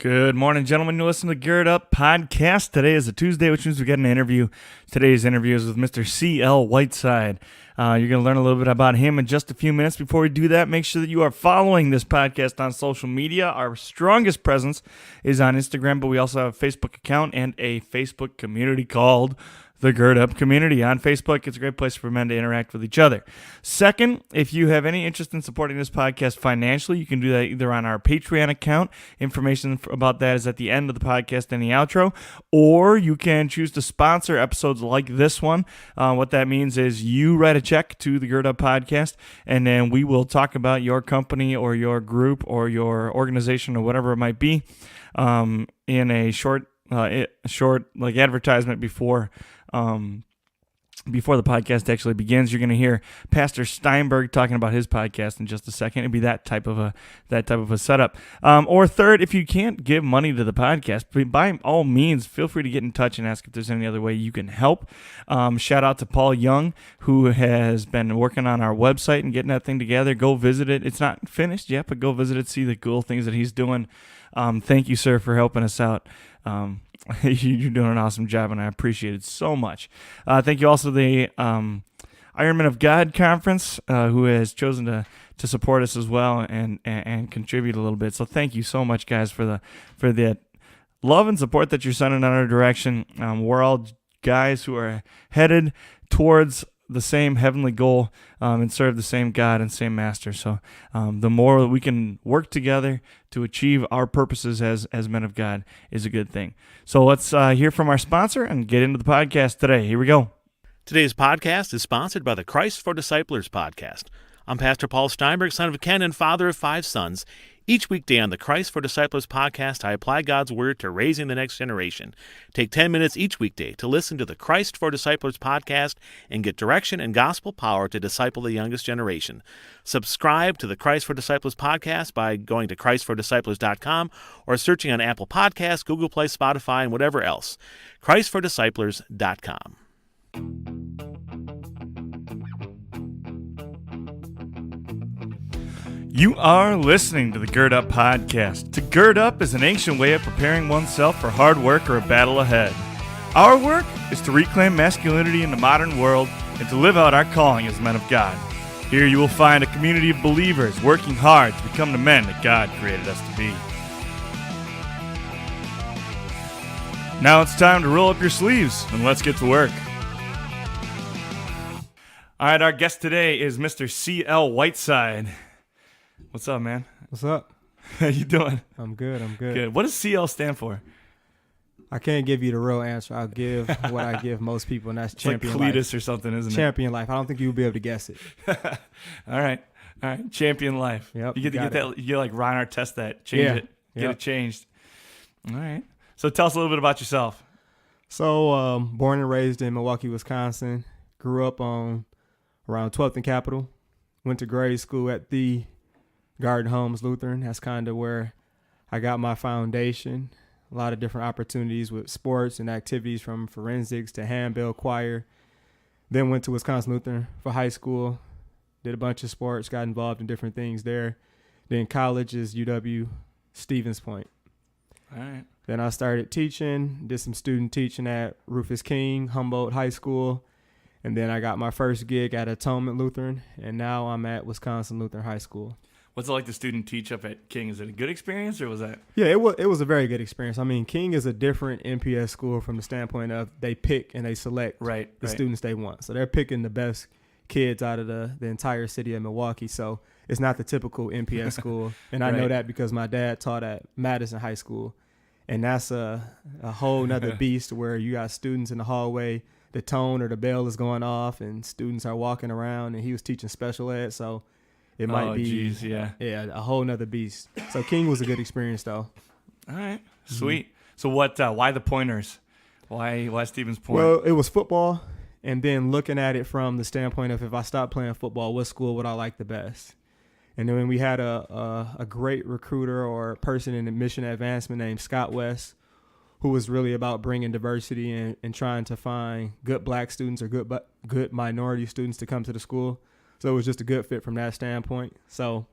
Good morning, gentlemen. You listen to the Geared Up podcast. Today is a Tuesday, which means we got an interview. Today's interview is with Mr. C.L. Whiteside. You're going to learn a little bit about him in just a few minutes. Before we do that, make sure that you are following this podcast on social media. Our strongest presence is on Instagram, but we also have a Facebook account and a Facebook community called the Gird Up Community on Facebook. It's a great place for men to interact with each other. Second, if you have any interest in supporting this podcast financially, you can do that either on our Patreon account. Information about that is at the end of the podcast and the outro. Or you can choose to sponsor episodes like this one. What that means is you write a check to the Gird Up podcast, and then we will talk about your company or your group or your organization or whatever it might be in a short advertisement before the podcast actually begins. You're going to hear Pastor Steinberg talking about his podcast in just a second. It'd be that type of a setup. Or third, if you can't give money to the podcast, by all means, feel free to get in touch and ask if there's any other way you can help. Shout out to Paul Young, who has been working on our website and getting that thing together. Go visit it. It's not finished yet, but go visit it, see the cool things that he's doing. Thank you, sir, for helping us out. You're doing an awesome job, and I appreciate it so much. Thank you also to the Ironman of God Conference, who has chosen to support us as well and contribute a little bit. So thank you so much, guys, for the love and support that you're sending in our direction. We're all guys who are headed towards the same heavenly goal and serve the same God and same Master. So the more that we can work together to achieve our purposes as men of God is a good thing. So let's hear from our sponsor and get into the podcast today. Here we go. Today's podcast is sponsored by the Christ for Disciplers podcast. I'm Pastor Paul Steinberg, son of Ken and father of 5 sons. Each weekday on the Christ for Disciplers podcast, I apply God's Word to raising the next generation. Take 10 minutes each weekday to listen to the Christ for Disciplers podcast and get direction and gospel power to disciple the youngest generation. Subscribe to the Christ for Disciplers podcast by going to christfordisciplers.com or searching on Apple Podcasts, Google Play, Spotify, and whatever else. christfordisciplers.com. You are listening to the Gird Up podcast. To gird up is an ancient way of preparing oneself for hard work or a battle ahead. Our work is to reclaim masculinity in the modern world and to live out our calling as men of God. Here you will find a community of believers working hard to become the men that God created us to be. Now it's time to roll up your sleeves and let's get to work. All right, our guest today is Mr. C.L. Whiteside. What's up, man? What's up? How you doing? I'm good. Good. What does CL stand for? I can't give you the real answer. I'll give what I give most people, and that's champion like Cletus life. Or something, isn't it? Champion life. I don't think you'll be able to guess it. All right. Champion life. Yep. You get to get that. You get like Ron Artest that. Change it. Get it changed. All right. So tell us a little bit about yourself. So born and raised in Milwaukee, Wisconsin. Grew up on around 12th and Capitol. Went to grade school at the Garden Homes Lutheran. That's kind of where I got my foundation. A lot of different opportunities with sports and activities from forensics to handbell, choir. Then went to Wisconsin Lutheran for high school. Did a bunch of sports, got involved in different things there. Then college is UW Stevens Point. All right. Then I started teaching, did some student teaching at Rufus King, Humboldt High School. And then I got my first gig at Atonement Lutheran. And now I'm at Wisconsin Lutheran High School. What's it like to student teach up at King? Is it a good experience or was that? Yeah, it was a very good experience. I mean, King is a different MPS school from the standpoint of they pick and they select the students they want. So they're picking the best kids out of the entire city of Milwaukee. So it's not the typical MPS school. And I know that because my dad taught at Madison High School. And that's a whole nother beast where you got students in the hallway, the tone or the bell is going off and students are walking around, and he was teaching special ed. So it might be a whole nother beast. So King was a good experience, though. All right, sweet. Mm-hmm. So what? Why the Pointers? Why Stevens Point? Well, it was football, and then looking at it from the standpoint of if I stopped playing football, what school would I like the best? And then we had a great recruiter or person in admission advancement named Scott West, who was really about bringing diversity and trying to find good black students or good minority students to come to the school. So it was just a good fit from that standpoint. So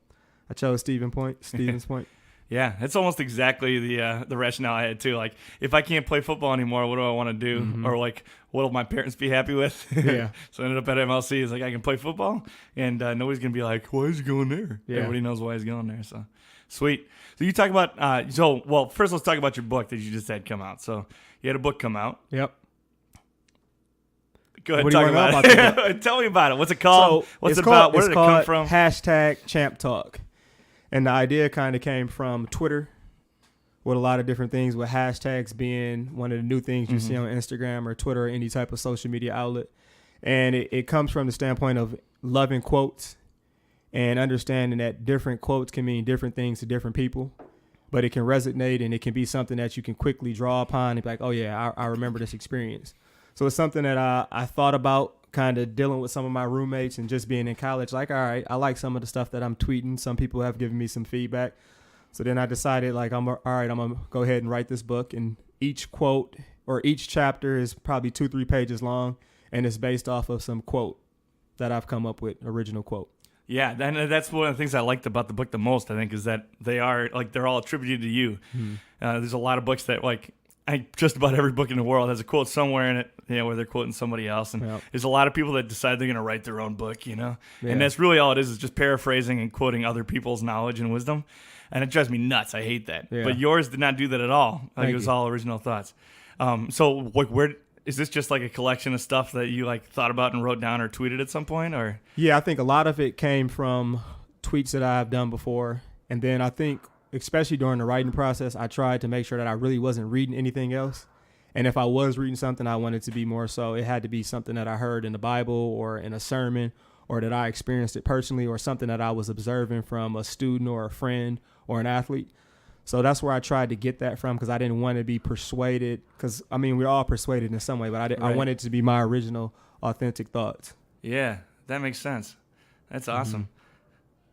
I chose Stevens Point. Yeah, it's almost exactly the rationale I had too. Like, if I can't play football anymore, what do I want to do? Mm-hmm. Or like, what will my parents be happy with? Yeah. So I ended up at MLC. It's like, I can play football, and nobody's gonna be like, why is he going there? Yeah. Everybody knows why he's going there. So sweet. So you talk about first let's talk about your book that you just had come out. So you had a book come out. Yep. Go ahead, What do you talk wanna know about about it. Tell me about it. What's it called? So What's it's it about? called- Where it's did it come called from? #Champ Talk. And the idea kind of came from Twitter, with a lot of different things, with hashtags being one of the new things you see on Instagram or Twitter or any type of social media outlet. And it comes from the standpoint of loving quotes and understanding that different quotes can mean different things to different people, but it can resonate and it can be something that you can quickly draw upon and be like, oh yeah, I remember this experience. So it's something that I thought about kind of dealing with some of my roommates and just being in college. Like, all right, I like some of the stuff that I'm tweeting. Some people have given me some feedback. So then I decided, like, I'm going to go ahead and write this book. And each quote or each chapter is probably 2-3 pages long. And it's based off of some quote that I've come up with, original quote. Yeah, and that's one of the things I liked about the book the most, I think, is that they're all attributed to you. There's a lot of books that, like, just about every book in the world has a quote somewhere in it, where they're quoting somebody else. And there's a lot of people that decide they're going to write their own book, And that's really all it is just paraphrasing and quoting other people's knowledge and wisdom. And it drives me nuts. I hate that. Yeah. But yours did not do that at all. Like, it was all original thoughts. So, like, where is this just like a collection of stuff that you like thought about and wrote down or tweeted at some point, or? Yeah, I think a lot of it came from tweets that I've done before, and then I think, especially during the writing process, I tried to make sure that I really wasn't reading anything else. And if I was reading something, I wanted to be more so it had to be something that I heard in the Bible or in a sermon, or that I experienced it personally, or something that I was observing from a student or a friend or an athlete. So that's where I tried to get that from, because I didn't want to be persuaded, because, I mean, we're all persuaded in some way, but I wanted it to be my original, authentic thoughts. Yeah, that makes sense. That's awesome.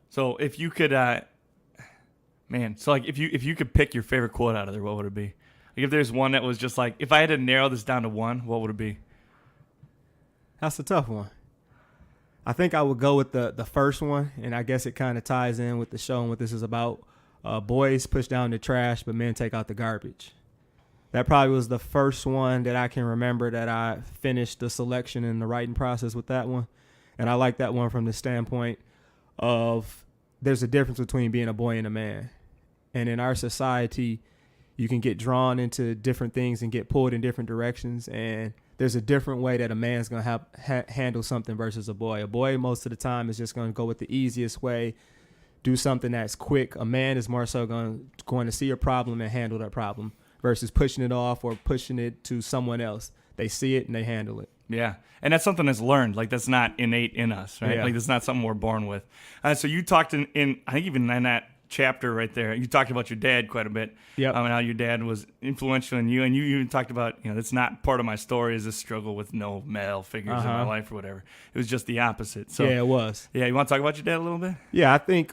So if you could, if you could pick your favorite quote out of there, what would it be? Like, if there's one that was just like, if I had to narrow this down to one, what would it be? That's a tough one. I think I would go with the first one, and I guess it kind of ties in with the show and what this is about. Boys push down the trash, but men take out the garbage. That probably was the first one that I can remember that I finished the selection and the writing process with that one. And I like that one from the standpoint of there's a difference between being a boy and a man. And in our society, you can get drawn into different things and get pulled in different directions. And there's a different way that a man's going to handle something versus a boy. A boy, most of the time, is just going to go with the easiest way, do something that's quick. A man is more so going to see a problem and handle that problem versus pushing it off or pushing it to someone else. They see it and they handle it. Yeah. And that's something that's learned. Like, that's not innate in us, right? Yeah. Like, that's not something we're born with. So you talked in, I think even in that chapter right there, you talked about your dad quite a bit. Yep. And how your dad was influential in you. And you even talked about, that's not part of my story is this struggle with no male figures in my life or whatever. It was just the opposite. So yeah, it was. Yeah, you want to talk about your dad a little bit? Yeah, I think,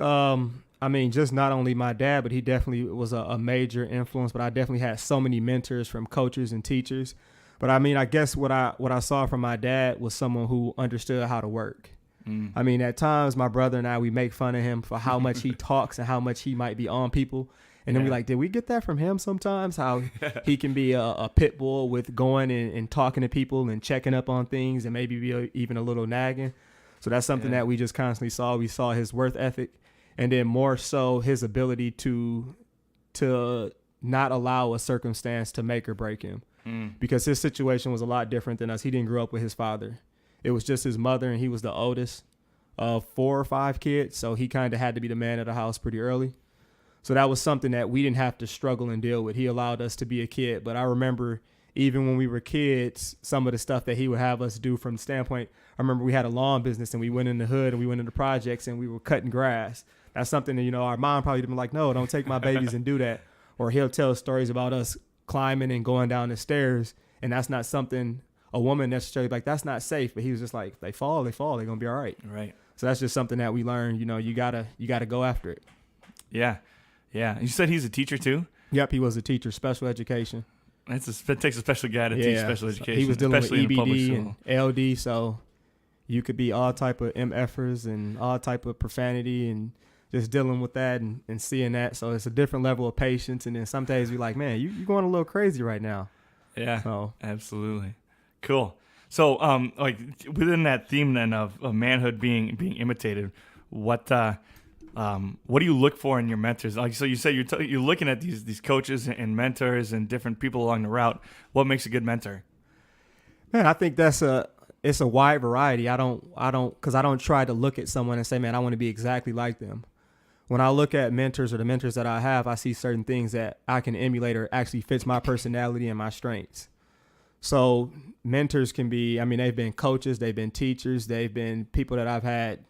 just not only my dad, but he definitely was a major influence. But I definitely had so many mentors from coaches and teachers. But I guess what I saw from my dad was someone who understood how to work. At times, my brother and I, we make fun of him for how much he talks and how much he might be on people. And then we like, did we get that from him sometimes? How he can be a pit bull with going and talking to people and checking up on things and maybe be even a little nagging. So that's something that we just constantly saw. We saw his work ethic, and then more so his ability to not allow a circumstance to make or break him. Because his situation was a lot different than us. He didn't grow up with his father. It was just his mother, and he was the oldest of 4 or 5 kids. So he kind of had to be the man of the house pretty early. So that was something that we didn't have to struggle and deal with. He allowed us to be a kid. But I remember even when we were kids, some of the stuff that he would have us do from the standpoint, I remember we had a lawn business and we went in the hood and we went into projects and we were cutting grass. That's something that, our mom probably would have been like, no, don't take my babies and do that. Or he'll tell stories about us climbing and going down the stairs. And that's not something a woman necessarily like, that's not safe. But he was just like, they fall, they're going to be all right. Right. So that's just something that we learned, you gotta go after it. Yeah. Yeah. You said he's a teacher too? Yep. He was a teacher, special education. It takes a special guy to teach special education. He was dealing with especially EBD and LD. So you could be all type of MFers and all type of profanity and just dealing with that and seeing that. So it's a different level of patience. And then some days you're like, man, you're going a little crazy right now. Yeah, so. Absolutely. Cool. So, like within that theme then of manhood being imitated, what do you look for in your mentors? Like, so you say you're looking at these coaches and mentors and different people along the route. What makes a good mentor? Man, I think it's a wide variety. I don't try to look at someone and say, man, I want to be exactly like them. When I look at mentors or the mentors that I have, I see certain things that I can emulate or actually fits my personality and my strengths. So mentors can be, they've been coaches, they've been teachers, they've been people that I've had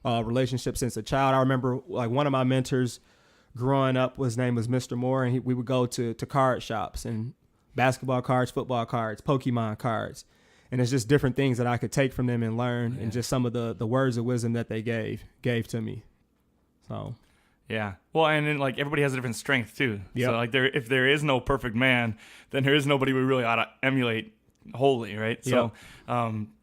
relationships since a child. I remember like one of my mentors growing up, his name was Mr. Moore, and we would go to card shops and basketball cards, football cards, Pokemon cards. And it's just different things that I could take from them and learn, and just some of the words of wisdom that they gave to me. So, yeah. Well, and then like everybody has a different strength too. Yep. So like if there is no perfect man, then there is nobody we really ought to emulate wholly, right? So,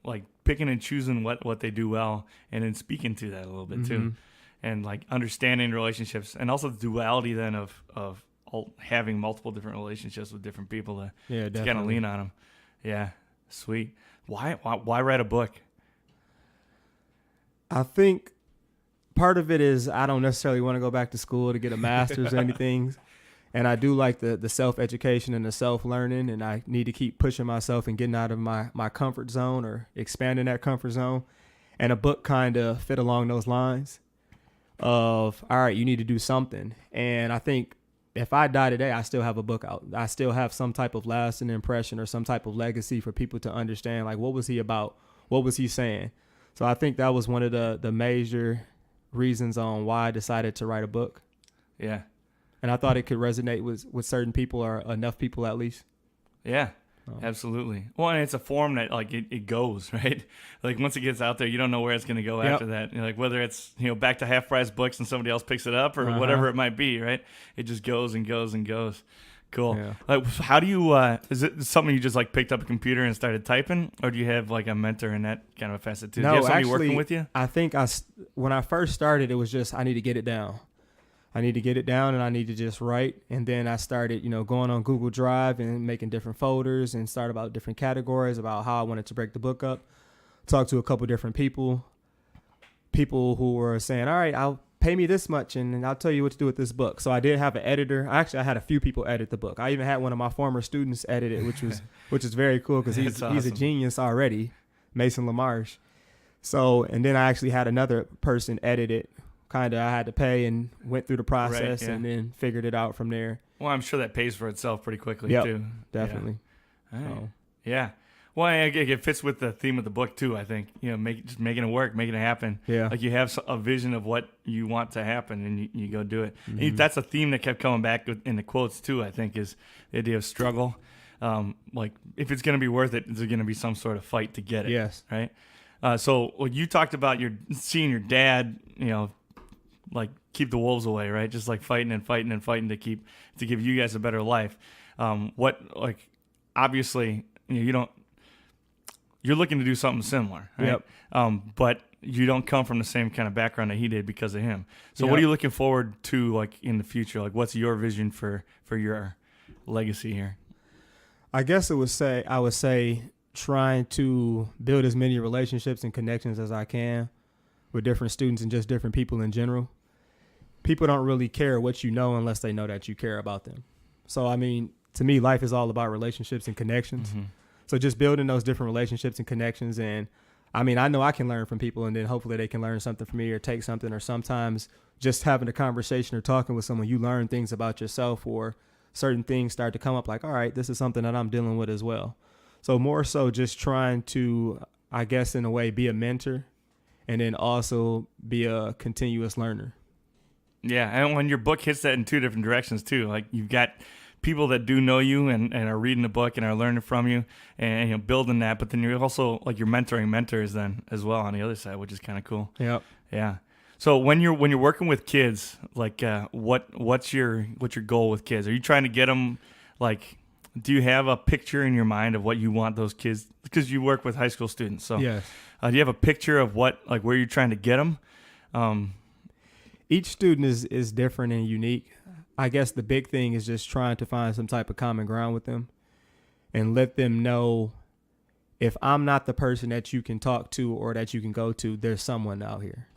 like picking and choosing what they do well, and then speaking to that a little bit too, and like understanding relationships, and also the duality then of having multiple different relationships with different people to kind of lean on them. Yeah. Sweet. Why write a book? I think part of it is I don't necessarily want to go back to school to get a master's or anything. And I do like the self-education and the self-learning, and I need to keep pushing myself and getting out of my comfort zone or expanding that comfort zone. And a book kind of fit along those lines of, all right, you need to do something. And I think if I die today, I still have a book out. I still have some type of lasting impression or some type of legacy for people to understand, like, what was he about? What was he saying? So I think that was one of the major reasons on why I decided to write a book. Yeah. And I thought it could resonate with certain people, or enough people at least. Yeah, absolutely. Well, and it's a form that like it goes, right? Like once it gets out there, you don't know where it's going to go after that. Like whether it's back to half price books and somebody else picks it up or whatever it might be, right? It just goes and goes and goes. Cool. Yeah. Like, how do you? Is it something you just like picked up a computer and started typing, or do you have like a mentor in that kind of a facet too? No, do you have somebody actually, working with you? I think when I first started, it was just I need to get it down. I need to get it down, and I need to just write. And then I started, going on Google Drive and making different folders and start about different categories about how I wanted to break the book up. Talk to a couple different people who were saying, all right, I'll pay me this much and I'll tell you what to do with this book. So I did have an editor. Actually, I had a few people edit the book. I even had one of my former students edit it, which is very cool because he's a genius already, Mason LaMarche. So, and then I actually had another person edit it. Kind of I had to pay and went through the process and then figured it out from there. Well, I'm sure that pays for itself pretty quickly too. Definitely. Yeah. Right. Yeah. Well, it fits with the theme of the book too. I think just making it work, making it happen. Yeah. Like you have a vision of what you want to happen, and you go do it. Mm-hmm. And that's a theme that kept coming back in the quotes too. I think is the idea of struggle. Like if it's going to be worth it, there's going to be some sort of fight to get it. Yes. Right. So you talked about seeing your dad, like keep the wolves away, right? Just like fighting and fighting and fighting to give you guys a better life. Obviously, you're looking to do something similar, right? Yep. But you don't come from the same kind of background that he did because of him. So what are you looking forward to like in the future? Like what's your vision for your legacy here? I guess I would say trying to build as many relationships and connections as I can with different students and just different people in general. People don't really care what you know unless they know that you care about them. So, to me, life is all about relationships and connections. Mm-hmm. So just building those different relationships and connections. And, I know I can learn from people, and then hopefully they can learn something from me or take something. Or sometimes just having a conversation or talking with someone, you learn things about yourself, or certain things start to come up like, all right, this is something that I'm dealing with as well. So more so just trying to, I guess, in a way, be a mentor and then also be a continuous learner. Yeah, and when your book hits that in two different directions too, like you've got people that do know you and are reading the book and are learning from you and building that, but then you're also like you're mentoring mentors then as well on the other side, which is kind of cool. Yep. Yeah. So when you're working with kids, like what's your goal with kids? Are you trying to get them like? Do you have a picture in your mind of what you want those kids? Because you work with high school students, so yes. Do you have a picture of where you're trying to get them? Each student is different and unique. I guess the big thing is just trying to find some type of common ground with them and let them know if I'm not the person that you can talk to or that you can go to, there's someone out here.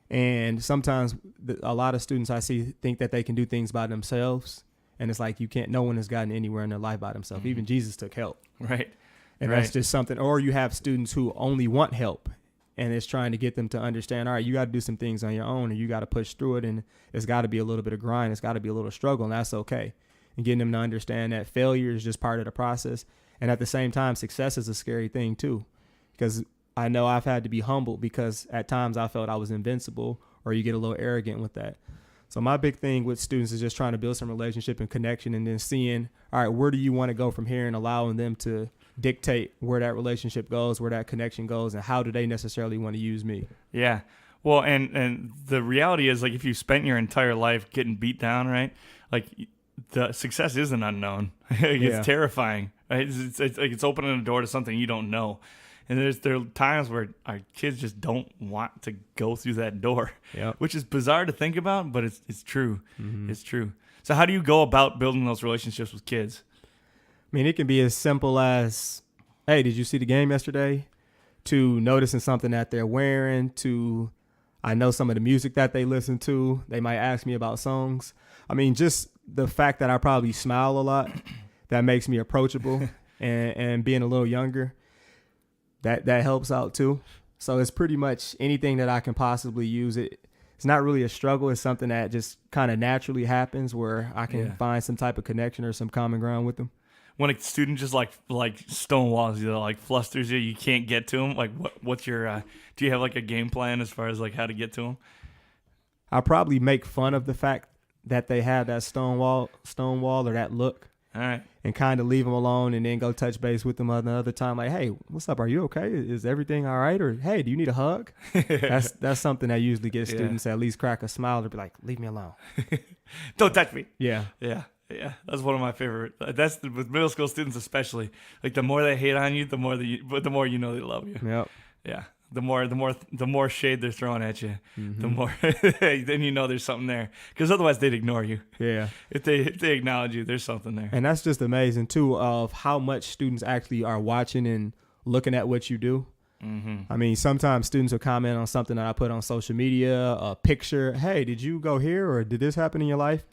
And sometimes a lot of students I see think that they can do things by themselves. And it's like no one has gotten anywhere in their life by themselves. Mm-hmm. Even Jesus took help. Right. And that's just something. Or you have students who only want help. And it's trying to get them to understand, all right, you got to do some things on your own and you got to push through it. And it's got to be a little bit of grind. It's got to be a little struggle. And that's okay. And getting them to understand that failure is just part of the process. And at the same time, success is a scary thing, too, because I know I've had to be humbled because at times I felt I was invincible, or you get a little arrogant with that. So my big thing with students is just trying to build some relationship and connection and then seeing, all right, where do you want to go from here, and allowing them to dictate where that relationship goes, where that connection goes, and how do they necessarily want to use me. Yeah. Well, and the reality is, like, if you spent your entire life getting beat down, right, like, the success is an unknown. It's terrifying, right? It's like it's opening a door to something you don't know. And there are times where our kids just don't want to go through that door, which is bizarre to think about, but it's true. Mm-hmm. It's true. So how do you go about building those relationships with kids? I mean, it can be as simple as, hey, did you see the game yesterday? To noticing something that they're wearing, to I know some of the music that they listen to. They might ask me about songs. I mean, just the fact that I probably smile a lot, that makes me approachable, and being a little younger, that helps out too. So it's pretty much anything that I can possibly use. It's not really a struggle. It's something that just kind of naturally happens where I can find some type of connection or some common ground with them. When a student just like stonewalls you, like flusters you can't get to them, like what's your do you have like a game plan as far as like how to get to them? I'll probably make fun of the fact that they have that stonewall or that look. All right. And kind of leave them alone and then go touch base with them another time. Like, hey, what's up? Are you okay? Is everything all right? Or, hey, do you need a hug? That's something that usually gets students to at least crack a smile to be like, leave me alone. Don't touch me. Yeah. Yeah. Yeah. That's one of my favorite. That's with middle school students especially. Like the more they hate on you, the more you know they love you. Yep. Yeah. The more shade they're throwing at you, mm-hmm. the more then you know there's something there. Because otherwise they'd ignore you. Yeah. If they acknowledge you, there's something there. And that's just amazing too, of how much students actually are watching and looking at what you do. Mm-hmm. I mean, sometimes students will comment on something that I put on social media, a picture. Hey, did you go here, or did this happen in your life?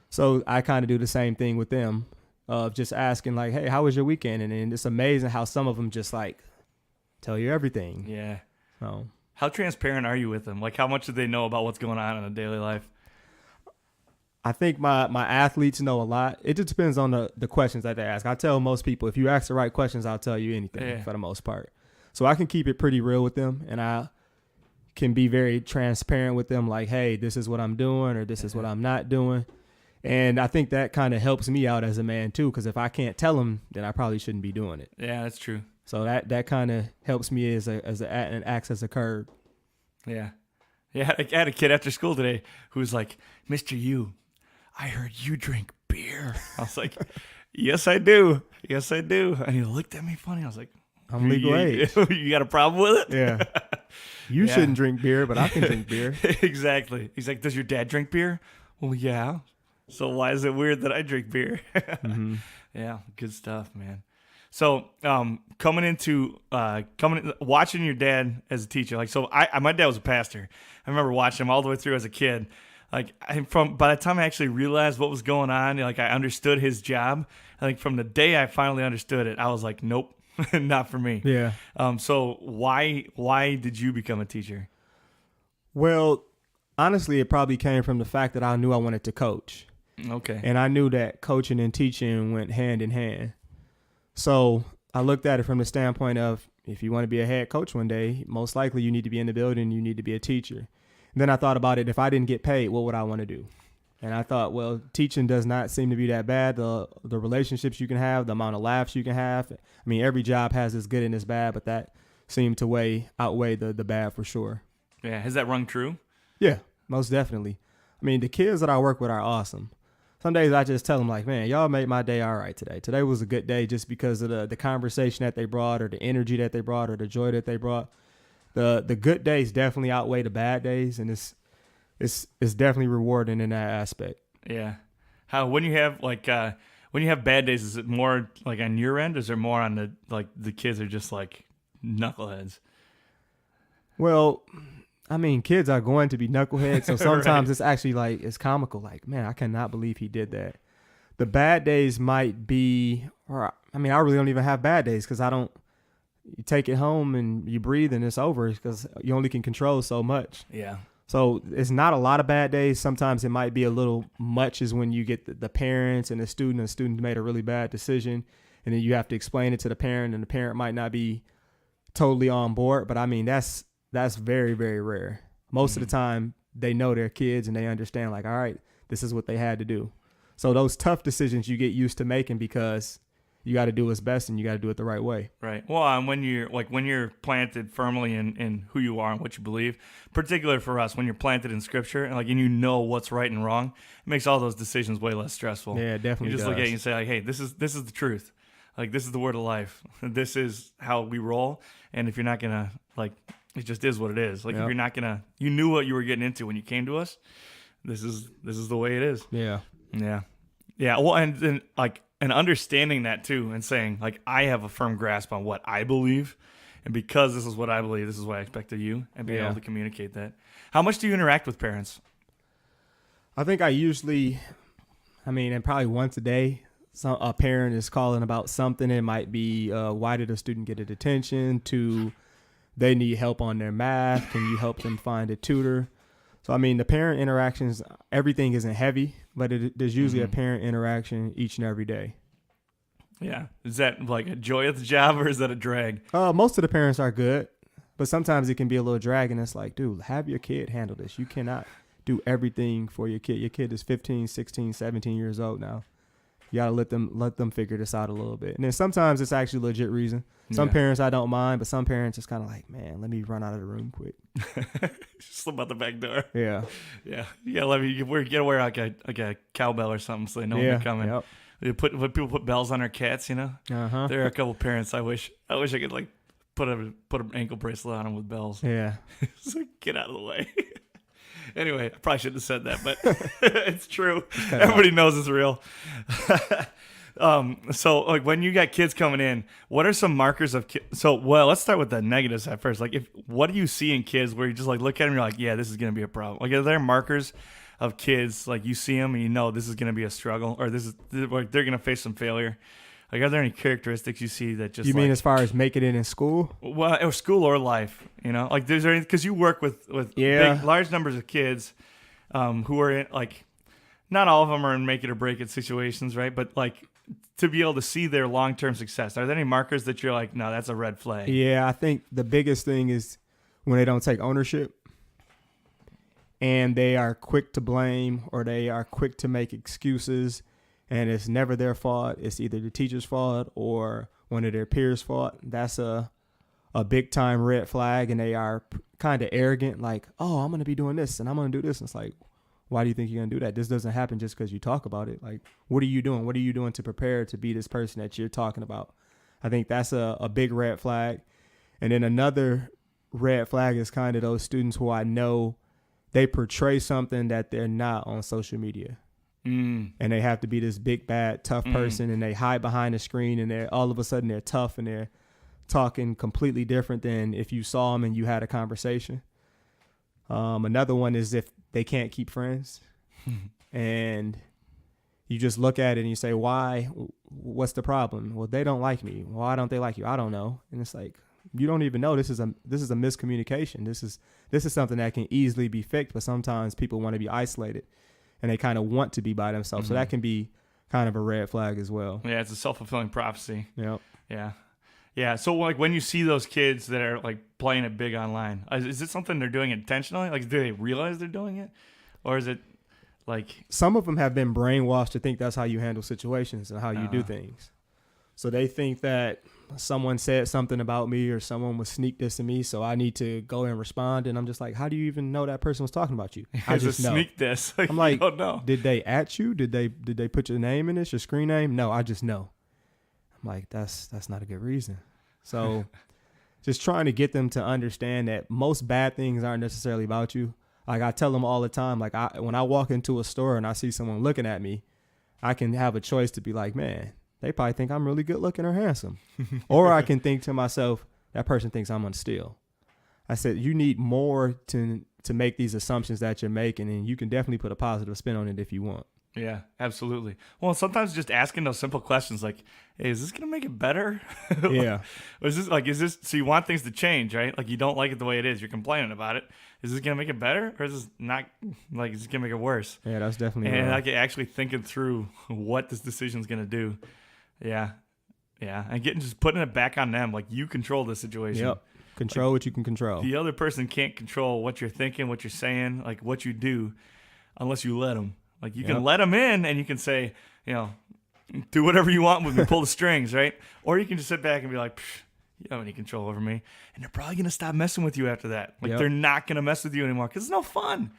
So I kind of do the same thing with them, of just asking like, hey, how was your weekend? And it's amazing how some of them just like tell you everything. Yeah. So how transparent are you with them? Like, how much do they know about what's going on in a daily life? I think my athletes know a lot. It just depends on the questions that they ask. I tell most people, if you ask the right questions, I'll tell you anything for the most part. So I can keep it pretty real with them, and I can be very transparent with them, like, hey, this is what I'm doing, or this is what I'm not doing. And I think that kind of helps me out as a man too, because if I can't tell them, then I probably shouldn't be doing it. Yeah, that's true. So that kind of helps me and acts as a curb. Yeah. Yeah, I had a kid after school today who was like, Mr. U, I heard you drink beer. I was like, yes, I do. Yes, I do. And he looked at me funny. I was like, I'm legal age. You got a problem with it? Yeah. You shouldn't drink beer, but I can drink beer. Exactly. He's like, does your dad drink beer? Well, yeah. So why is it weird that I drink beer? Mm-hmm. Yeah, good stuff, man. So watching your dad as a teacher, like, so my dad was a pastor. I remember watching him all the way through as a kid. Like, by the time I actually realized what was going on, like, I understood his job. I think from the day I finally understood it, I was like, nope, not for me. Yeah. So why did you become a teacher? Well, honestly, it probably came from the fact that I knew I wanted to coach. Okay. And I knew that coaching and teaching went hand in hand. So I looked at it from the standpoint of, if you want to be a head coach one day, most likely you need to be in the building, you need to be a teacher. And then I thought about it, if I didn't get paid, what would I want to do? And I thought, well, teaching does not seem to be that bad. The relationships you can have, the amount of laughs you can have. I mean, every job has its good and its bad, but that seemed to outweigh the bad for sure. Yeah. Has that rung true? Yeah, most definitely. I mean, the kids that I work with are awesome. Some days I just tell them, like, man, y'all made my day all right today. Today was a good day just because of the conversation that they brought, or the energy that they brought, or the joy that they brought. The good days definitely outweigh the bad days, and it's it's definitely rewarding in that aspect. Yeah. How when you have bad days, is it more like on your end, or is there more on the kids are just like knuckleheads? Well, I mean, kids are going to be knuckleheads, so sometimes Right. it's actually like it's comical. Like, man, I cannot believe he did that. The bad days might be, or I mean, I really don't even have bad days because I don't. You take it home and you breathe and it's over because you only can control so much. Yeah. So it's not a lot of bad days. Sometimes it might be a little much is when you get the parents and the student made a really bad decision, and then you have to explain it to the parent, and the parent might not be totally on board. But I mean, that's very, very rare. Most of the time they know their kids and they understand, like, all right, this is what they had to do. So those tough decisions you get used to making because you got to do what's best and you got to do it the right way. Right. Well, and when you're planted firmly in who you are and what you believe, particularly for us, when you're planted in Scripture and you know what's right and wrong, it makes all those decisions way less stressful. Yeah, it definitely. You just does. look at it and you say, like, hey, this is the truth. Like, this is the word of life. This is how we roll. And if you're not gonna it just is what it is. Like, Yep. if you're not gonna, you knew what you were getting into when you came to us. This is the way it is. Yeah. Yeah. Yeah. Well, and understanding that too, and saying, like, I have a firm grasp on what I believe, and because this is what I believe, this is what I expect of you, and being able to communicate that. How much do you interact with parents? I think and probably once a day, a parent is calling about something. It might be, why did a student get a detention? To they need help on their math. Can you help them find a tutor? So, I mean, the parent interactions, everything isn't heavy, but there's usually a parent interaction each and every day. Yeah. Is that like a joy of the job, or is that a drag? Most of the parents are good, but sometimes it can be a little drag, and it's like, dude, have your kid handle this. You cannot do everything for your kid. Your kid is 15, 16, 17 years old now. You got to let them figure this out a little bit. And then sometimes it's actually a legit reason. Some parents I don't mind, but some parents it's kind of like, man, let me run out of the room quick. Slip out the back door. Yeah. Yeah. Yeah. You gotta wear like a cowbell or something so they know when you're coming. Yep. When people put bells on their cats, you know. Uh-huh. There are a couple parents I wish I could put an ankle bracelet on them with bells. Yeah. So get out of the way. Anyway, I probably shouldn't have said that, but it's true. Everybody knows it's real. So when you got kids coming in, what are some markers of kids? Let's start with the negatives at first. What do you see in kids where you just look at them and you're like, yeah, this is going to be a problem? Are there markers of kids, you see them and you know this is going to be a struggle, or they're going to face some failure? Are there any characteristics you see that just... You mean as far as making it in school? Well, or school or life, there's any, because you work with big, large numbers of kids who are in, not all of them are in make it or break it situations, right? But to be able to see their long-term success, are there any markers that you're like, no, that's a red flag? Yeah, I think the biggest thing is when they don't take ownership and they are quick to blame, or they are quick to make excuses, and it's never their fault. It's either the teacher's fault or one of their peers' fault. That's a big time red flag. And they are kind of arrogant, like, oh, I'm going to be doing this and I'm going to do this. And it's like, why do you think you're going to do that? This doesn't happen just because you talk about it. Like, what are you doing? What are you doing to prepare to be this person that you're talking about? I think that's a big red flag. And then another red flag is kind of those students who I know they portray something that they're not on social media. And they have to be this big, bad, tough person, and they hide behind the screen, and they're all of a sudden they're tough and they're talking completely different than if you saw them and you had a conversation. Another one is if they can't keep friends and you just look at it and you say, why? What's the problem? Well, they don't like me. Why don't they like you? I don't know. And it's like, you don't even know. This is a miscommunication. This is something that can easily be fixed, but sometimes people want to be isolated and they kind of want to be by themselves. So that can be kind of a red flag as well. Yeah, it's a self-fulfilling prophecy. Yep. Yeah. Yeah, so when you see those kids that are playing it big online, is it something they're doing intentionally? Do they realize they're doing it? Or is it some of them have been brainwashed to think that's how you handle situations and how you do things. So they think that someone said something about me or someone was sneak dissing me, so I need to go and respond. And I'm just like, how do you even know that person was talking about you? I just know. Sneak diss. I'm like, oh no. Did they at you? Did they put your name in this, your screen name? No, I just know. I'm like, that's not a good reason. So just trying to get them to understand that most bad things aren't necessarily about you. Like I tell them all the time, like when I walk into a store and I see someone looking at me, I can have a choice to be like, man, they probably think I'm really good looking or handsome. Or I can think to myself, that person thinks I'm on steal. I said, you need more to make these assumptions that you're making, and you can definitely put a positive spin on it if you want. Yeah, absolutely. Well, sometimes just asking those simple questions like, hey, is this going to make it better? Yeah. Or is this, so you want things to change, right? Like you don't like it the way it is. You're complaining about it. Is this going to make it better? Or is this not, like, is this going to make it worse? Yeah, that's definitely And right. like actually thinking through what this decision's going to do. Yeah. Yeah. And just putting it back on them. Like you control the situation. Yep. Control what you can control. The other person can't control what you're thinking, what you're saying, like what you do, unless you let them. Like you can let them in and you can say, do whatever you want with me, pull the strings, right? Or you can just sit back and be like, you don't have any control over me. And they're probably going to stop messing with you after that. Like they're not going to mess with you anymore because it's no fun.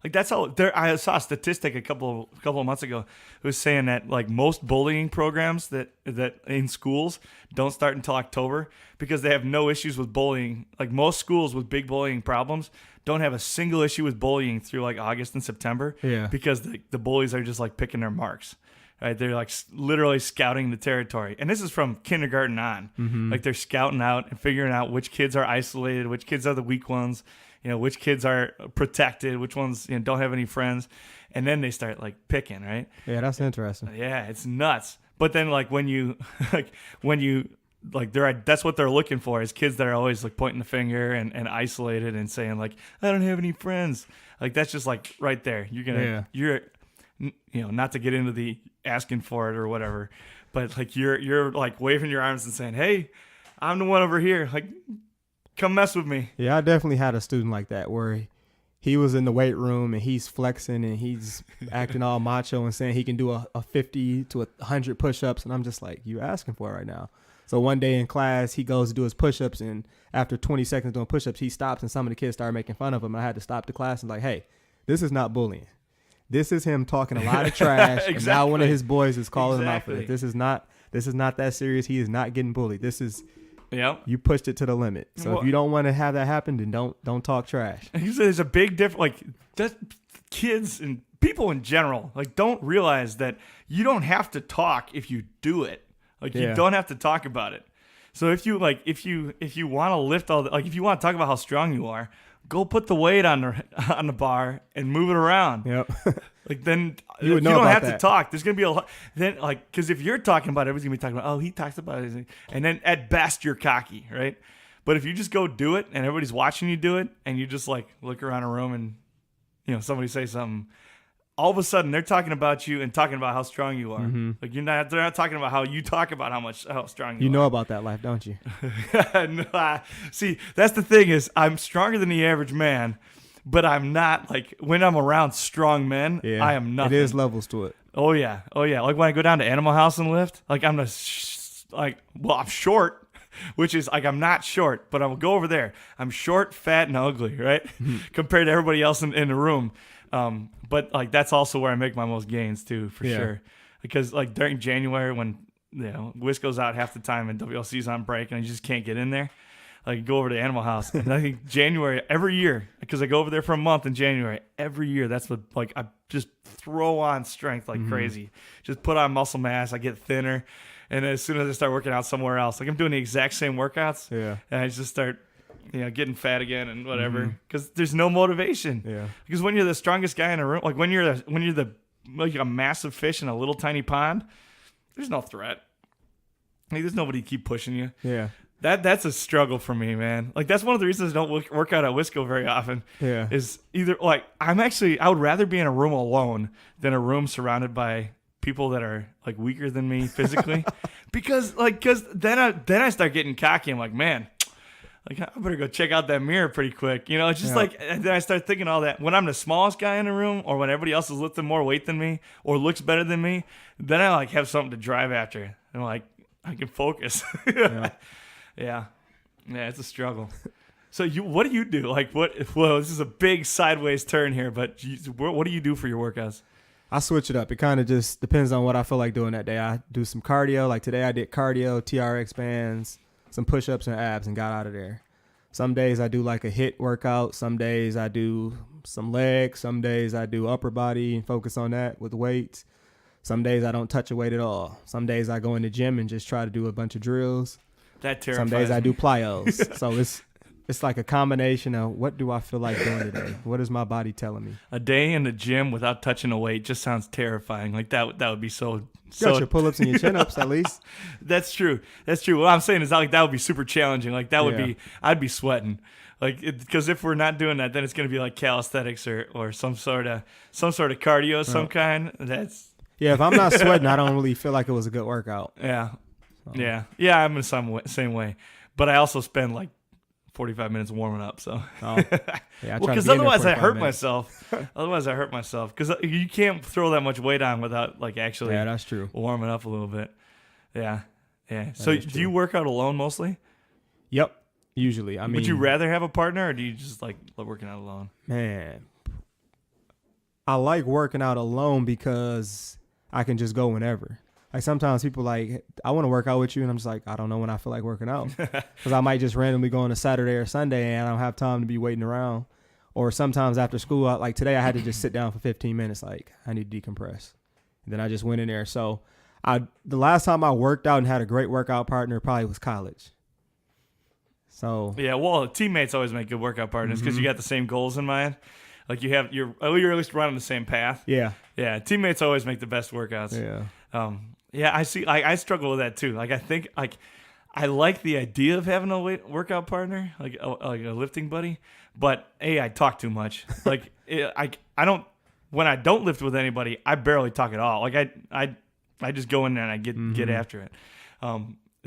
Like that's how I saw a statistic a couple of months ago. It was saying that like most bullying programs that in schools don't start until October because they have no issues with bullying. Like most schools with big bullying problems don't have a single issue with bullying through like August and September. Yeah. Because the bullies are just like picking their marks. Right? They're like literally scouting the territory. And this is from kindergarten on. Mm-hmm. Like they're scouting out and figuring out which kids are isolated, which kids are the weak ones. Which kids are protected, which ones don't have any friends, and then they start like picking, right? Yeah, that's interesting. Yeah, it's nuts. But then like when you that's what they're looking for is kids that are always like pointing the finger and isolated and saying like I don't have any friends. Like that's just like right there. You're not to get into the asking for it or whatever, but like you're like waving your arms and saying, hey, I'm the one over here. Like. Come mess with me. Yeah, I definitely had a student like that where he was in the weight room and he's flexing and he's acting all macho and saying he can do a 50 to 100 push-ups. And I'm just like, you asking for it right now. So one day in class, he goes to do his push-ups, and after 20 seconds doing push-ups, he stops and some of the kids started making fun of him. And I had to stop the class and like, hey, this is not bullying. This is him talking a lot of trash. Exactly. And now one of his boys is calling him out for it. This is not that serious. He is not getting bullied. This is... Yep. You pushed it to the limit. So if you don't want to have that happen, then don't talk trash. There's a big difference. Like that, kids and people in general, like don't realize that you don't have to talk if you do it. Like you don't have to talk about it. So if you want to lift all the, like if you want to talk about how strong you are, go put the weight on the bar and move it around. Yep. Like then you don't have to talk. There's gonna be a lot. Then like because if you're talking about it, everybody's gonna be talking about he talks about it, and then at best you're cocky, right? But if you just go do it and everybody's watching you do it, and you just like look around a room and somebody say something, all of a sudden they're talking about you and talking about how strong you are. Mm-hmm. Like they're not talking about how you talk about how strong you are. You know about that life, don't you? See, that's the thing is I'm stronger than the average man. But I'm not, like, when I'm around strong men, I am nothing. It is levels to it. Oh, yeah. Like, when I go down to Animal House and lift, like, I'm short, which is, like, I'm not short, but I'll go over there. I'm short, fat, and ugly, right? Compared to everybody else in the room. But, like, that's also where I make my most gains, too, for sure. Because, like, during January when, Wisco's out half the time and WLC's on break and I just can't get in there. Like go over to Animal House, and I think January every year because I go over there for a month in January every year. That's what like I just throw on strength like crazy, just put on muscle mass. I get thinner, and as soon as I start working out somewhere else, like I'm doing the exact same workats, and I just start getting fat again and whatever because there's no motivation. Yeah, because when you're the strongest guy in a room, like when you're like a massive fish in a little tiny pond, there's no threat. Like there's nobody to keep pushing you. Yeah. That's a struggle for me, man. Like that's one of the reasons I don't work out at Wisco very often. Yeah, is either like I would rather be in a room alone than a room surrounded by people that are like weaker than me physically, because then I start getting cocky. I'm like, man, like I better go check out that mirror pretty quick. It's just like, and then I start thinking all that when I'm the smallest guy in the room, or when everybody else is lifting more weight than me, or looks better than me, then I like have something to drive after, and I'm like I can focus. Yeah, it's a struggle. So what do you do? Like well, this is a big sideways turn here, but what do you do for your workouts? I switch it up. It kind of just depends on what I feel like doing that day. I do some cardio. Like today I did cardio, TRX bands, some push-ups and abs, and got out of there. Some days I do like a HIIT workout. Some days I do some legs. Some days I do upper body and focus on that with weights. Some days I don't touch a weight at all. Some days I go in the gym and just try to do a bunch of drills. That terrifies Some days I me. do plyos. So it's like a combination of what do I feel like doing today? What is my body telling me? A day in the gym without touching a weight just sounds terrifying. Like that would be so. You got your pull-ups and your chin-ups at least. That's true. What I'm saying is that would be super challenging. Like that would Yeah. be, I'd be sweating. Like because if we're not doing that, then it's going to be like calisthenics or some sort of cardio of some kind. That's Yeah, if I'm not sweating, I don't really feel like it was a good workout. yeah. I'm the same way. But I also spend like 45 minutes warming up. So Oh. Yeah, I well, try to because be in there otherwise I 45 hurt minutes. myself. Because you can't throw that much weight on without like actually Yeah, that's true. warming up a little bit. Yeah. So is do true. you work out alone mostly? Yep. Usually, I mean, Would you rather have a partner, or do you just like love working out alone? man, I like working out alone because I can just go whenever. Like sometimes people like, I want to work out with you, and I'm just like, I don't know when I feel like working out because I might just randomly go on a Saturday or Sunday, and I don't have time to be waiting around. Or sometimes after school, like today, I had to just sit down for 15 minutes. Like I need to decompress, and then I just went in there. So the last time I worked out and had a great workout partner probably was college. So Yeah, well, teammates always make good workout partners because you got the same goals in mind. Like you're at least running the same path. yeah, Teammates always make the best workouts. yeah. I see. I struggle with that too. Like I think I like the idea of having a workout partner, like a lifting buddy. But I talk too much. Like I don't. When I don't lift with anybody, I barely talk at all. Like I just go in there and I get after it.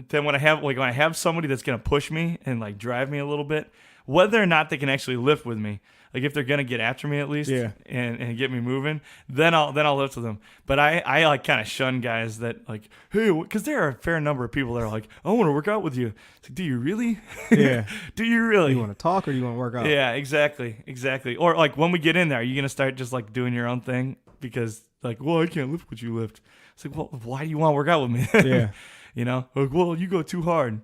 Then when I have somebody that's gonna push me and like drive me a little bit, whether or not they can actually lift with me, like if they're gonna get after me at least, Yeah. and get me moving, then I'll lift with them. But I like kind of shun guys that like, hey, because there are a fair number of people that are like, I want to work out with you. It's like, do you really? Yeah. Do you really? You want to talk or you want to work out? Yeah, exactly. Or like when we get in there, are you gonna start just like doing your own thing because like, well, I can't lift what you lift. It's like, well, why do you want to work out with me? Yeah. You know, like, well, you go too hard.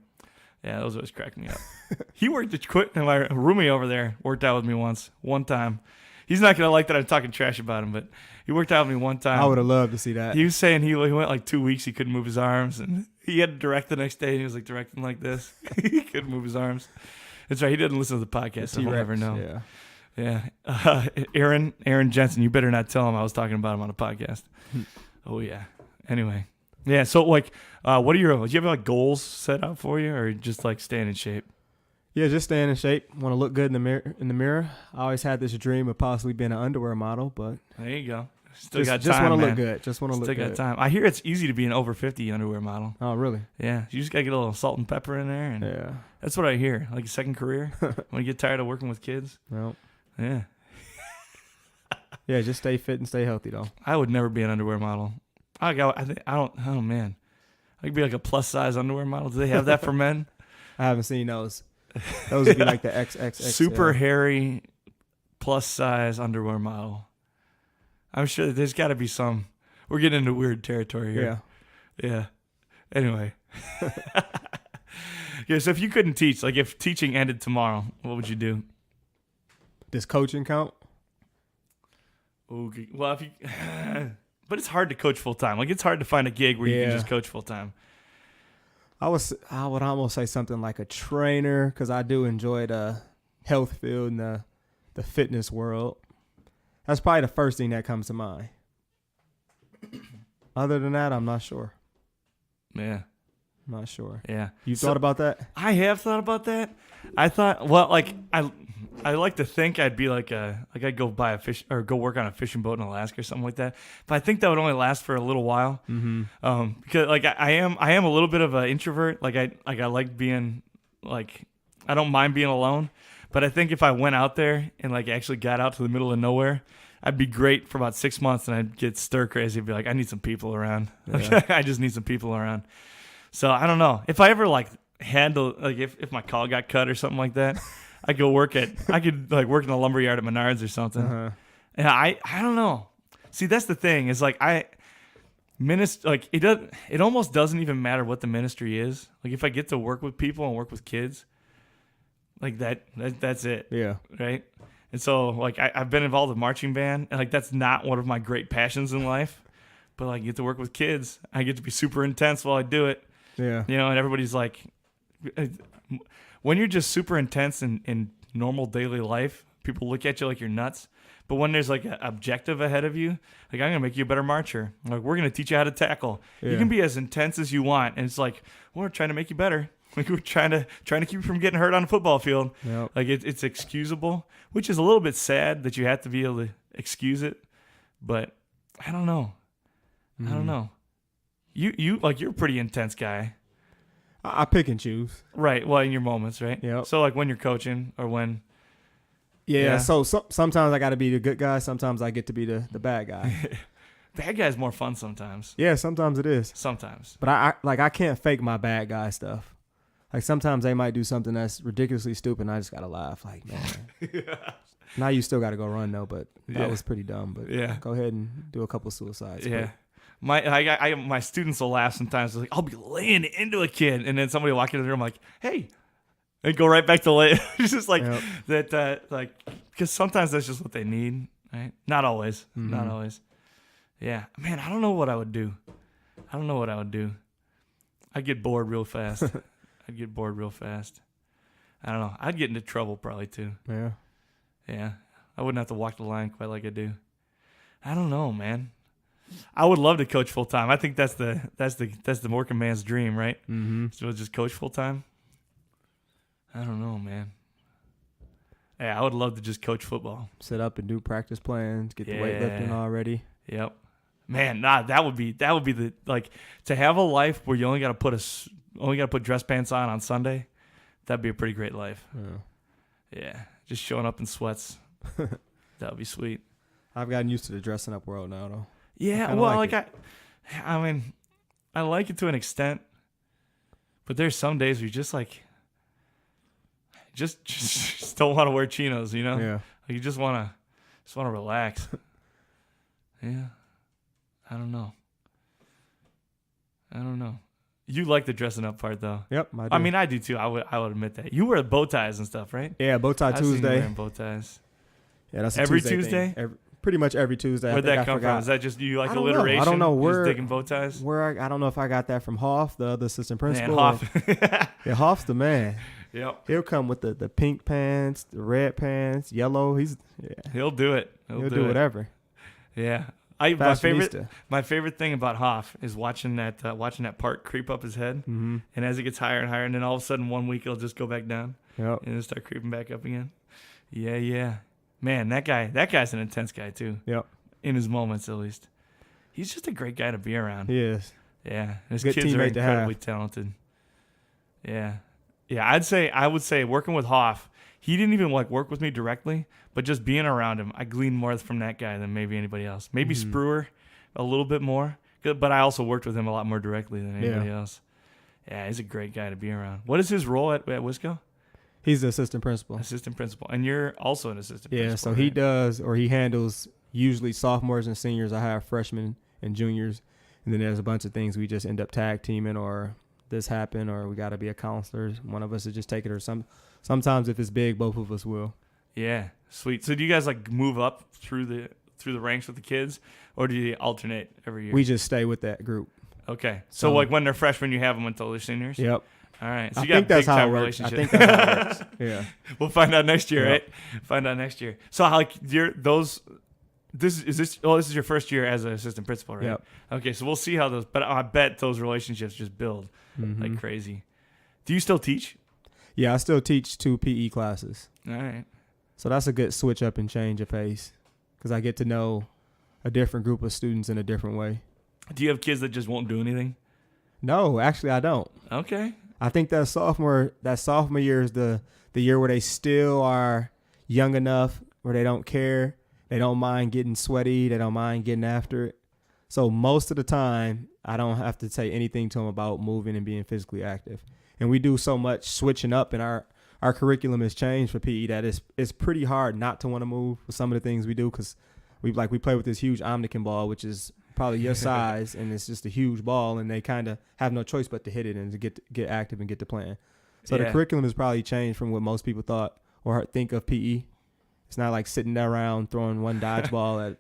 Yeah, those always crack me up. He worked at quit, and my roomie over there worked out with me one time. He's not gonna like that I'm talking trash about him, but he worked out with me one time. I would have loved to see that. He was saying he went like 2 weeks. He couldn't move his arms, and he had to direct the next day. And he was like directing like this. He couldn't move his arms. That's right. He didn't listen to the podcast, so he'll never know. Yeah. Yeah. Aaron Jensen. You better not tell him I was talking about him on a podcast. Oh yeah. Anyway. Yeah. So like, what are do you have like goals set out for you, or just like staying in shape? Yeah, just staying in shape. Want to look good in the mirror. I always had this dream of possibly being an underwear model, but There you go. Still got time, just want to man. look good. Just want to look Still good. got time. I hear it's easy to be an over 50 underwear model. Oh, really? Yeah. You just got to get a little salt and pepper in there. And Yeah. that's what I hear. Like a second career. When you get tired of working with kids. Well, Yeah. yeah, just stay fit and stay healthy, though. I would never be an underwear model. Oh, man. I could be like a plus size underwear model. Do they have that for men? I haven't seen those. Those would be like the XXX. Super hairy plus size underwear model. I'm sure that there's got to be some. We're getting into weird territory Yeah. here. Yeah. Anyway. Yeah, so if you couldn't teach, like if teaching ended tomorrow, what would you do? Does coaching count? Okay. Well, if you, but it's hard to coach full time. Like it's hard to find a gig where you can Yeah. just coach full time. I would almost say something like a trainer because I do enjoy the health field and the fitness world. That's probably the first thing that comes to mind. Other than that, I'm not sure. Yeah. I'm not sure. Yeah. You thought about that? I have thought about that. I thought, well, like I like to think I'd be like I'd go buy a fish or go work on a fishing boat in Alaska or something like that. But I think that would only last for a little while. Mm-hmm. Because like I am a little bit of an introvert. Like I like being like I don't mind being alone. But I think if I went out there and like actually got out to the middle of nowhere, I'd be great for about 6 months, and I'd get stir crazy. I'd be like, I need some people around. Yeah. I just need some people around. So I don't know if I ever like handle like if my call got cut or something like that, I could work in the lumberyard at Menards or something. Uh-huh. And I don't know. See, that's the thing is like it almost doesn't even matter what the ministry is. Like if I get to work with people and work with kids, Like that's it. Yeah. Right. And so like I've been involved with marching band, and like that's not one of my great passions in life. But like, I get to work with kids. I get to be super intense while I do it. Yeah. You know, and everybody's like, when you're just super intense in normal daily life, people look at you like you're nuts. But when there's like an objective ahead of you, like, I'm gonna make you a better marcher. Like, we're gonna teach you how to tackle. Yeah. You can be as intense as you want, and it's like, we're trying to make you better. Like, we're trying to keep you from getting hurt on the football field. Yep. Like, it's excusable, which is a little bit sad that you have to be able to excuse it. But I don't know. I don't know. You're a pretty intense guy. I pick and choose. Right. Well, in your moments, right? Yep. So like when you're coaching or when. Yeah. So sometimes I got to be the good guy. Sometimes I get to be the bad guy. Bad guy's more fun sometimes. Yeah. Sometimes it is. Sometimes. But I can't fake my bad guy stuff. Like, sometimes they might do something that's ridiculously stupid, and I just got to laugh. Like, man. Now you still got to go run, though, but that was pretty dumb. But go ahead and do a couple suicides. Yeah. My students will laugh sometimes. Like, I'll be laying into a kid, and then somebody will walk into the room like, hey, and go right back to lay. It's just like that, like, because sometimes that's just what they need, right? Not always. Not always. Yeah. Man, I don't know what I would do. I'd get bored real fast. I don't know. I'd get into trouble probably too. Yeah. Yeah. I wouldn't have to walk the line quite like I do. I don't know, man. I would love to coach full time. I think that's the working man's dream, right? Mm-hmm. So just coach full time. I don't know, man. Yeah, I would love to just coach football. Set up and do practice plans. Get the weightlifting already. Yep. Man, that would be the, like, to have a life where you only got to put dress pants on Sunday. That'd be a pretty great life. Yeah, just showing up in sweats. That would be sweet. I've gotten used to the dressing up world now, though. Yeah, well, I mean, I like it to an extent, but there's some days where you just like, just don't want to wear chinos, you know? Yeah. Like, you just want to relax. Yeah. I don't know. You like the dressing up part, though. Yep, I do. I mean, I do too. I would admit that. You wear bow ties and stuff, right? Yeah, bow tie Tuesday. I've seen you wearing bow ties. Yeah, that's every Tuesday. Pretty much every Tuesday. Where'd that come from? Is that just you like alliteration? I don't know where. Just digging bow ties. I don't know if I got that from Hoff, the other assistant principal. Man, Hoff. Yeah, Hoff's the man. Yep. He'll come with the pink pants, the red pants, yellow. He'll do it. He'll do whatever. Yeah. My favorite thing about Hoff is watching that part creep up his head, and as it gets higher and higher, and then all of a sudden 1 week it'll just go back down, and then start creeping back up again. Yeah. Man, that guy's an intense guy too. Yep. In his moments, at least, he's just a great guy to be around. He is. Yeah, his kids are incredibly talented. Yeah. I would say working with Hoff, he didn't even like work with me directly, but just being around him, I gleaned more from that guy than maybe anybody else. Maybe Spruer a little bit more, but I also worked with him a lot more directly than anybody else. Yeah, he's a great guy to be around. What is his role at Wisco? He's the assistant principal. And you're also an assistant principal. Yeah, so he handles usually sophomores and seniors. I have freshmen and juniors, and then there's a bunch of things we just end up tag teaming, or this happened, or we got to be a counselor. One of us will just take it, or sometimes if it's big, both of us will. Yeah, sweet. So do you guys like move up through the ranks with the kids, or do you alternate every year? We just stay with that group. Okay, so like when they're freshmen, you have them until they're seniors. Yep. All right. So I you got think that's big time how it works. relationship. I think that's how it works. Yeah. We'll find out next year, right? Find out next year. So how this is your first year as an assistant principal, right? Yep. Okay, so we'll see how but I bet those relationships just build like crazy. Do you still teach? Yeah, I still teach 2 PE classes. All right. So that's a good switch up and change of pace, because I get to know a different group of students in a different way. Do you have kids that just won't do anything? No, actually I don't. Okay. I think that sophomore year is the year where they still are young enough where they don't care. They don't mind getting sweaty. They don't mind getting after it. So most of the time, I don't have to say anything to them about moving and being physically active. And we do so much switching up, and our curriculum has changed for PE that it's pretty hard not to want to move with some of the things we do, because we play with this huge Omnikin ball, which is probably your size, and it's just a huge ball, and they kind of have no choice but to hit it and to get active and get to playing. So the curriculum has probably changed from what most people thought or think of PE. It's not like sitting there around throwing one dodgeball at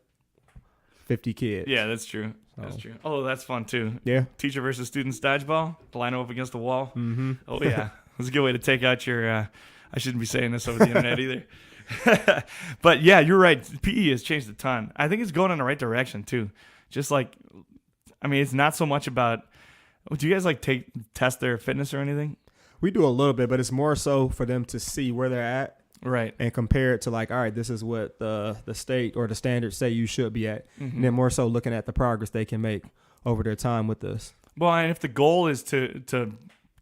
50 kids. Yeah, that's true. That's true. Oh, that's fun too. Yeah. Teacher versus students dodgeball. Line them up against the wall. Mm-hmm. Oh yeah, that's a good way to take out your. I shouldn't be saying this over the internet either. But yeah, you're right. PE has changed a ton. I think it's going in the right direction too. Just like, I mean, it's not so much about. Do you guys like test their fitness or anything? We do a little bit, but it's more so for them to see where they're at. Right. And compare it to like, all right, this is what the state or the standards say you should be at. Mm-hmm. And then more so looking at the progress they can make over their time with this. Well, and if the goal is to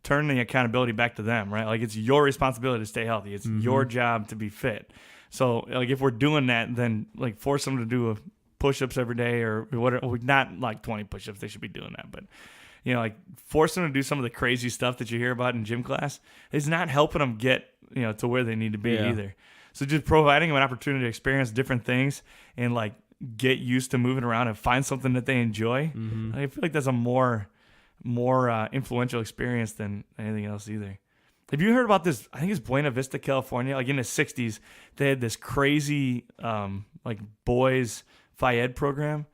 turn the accountability back to them, right? Like it's your responsibility to stay healthy. It's your job to be fit. So like if we're doing that, then like force them to do push-ups every day or whatever. Not like 20 push-ups. They should be doing that. But, you know, like force them to do some of the crazy stuff that you hear about in gym class is not helping them get, you know, to where they need to be either. So just providing them an opportunity to experience different things and like get used to moving around and find something that they enjoy. Mm-hmm. I feel like that's a more influential experience than anything else either. Have you heard about this? I think it's Buena Vista, California. Like in the 60s, they had this crazy like boys phy ed program.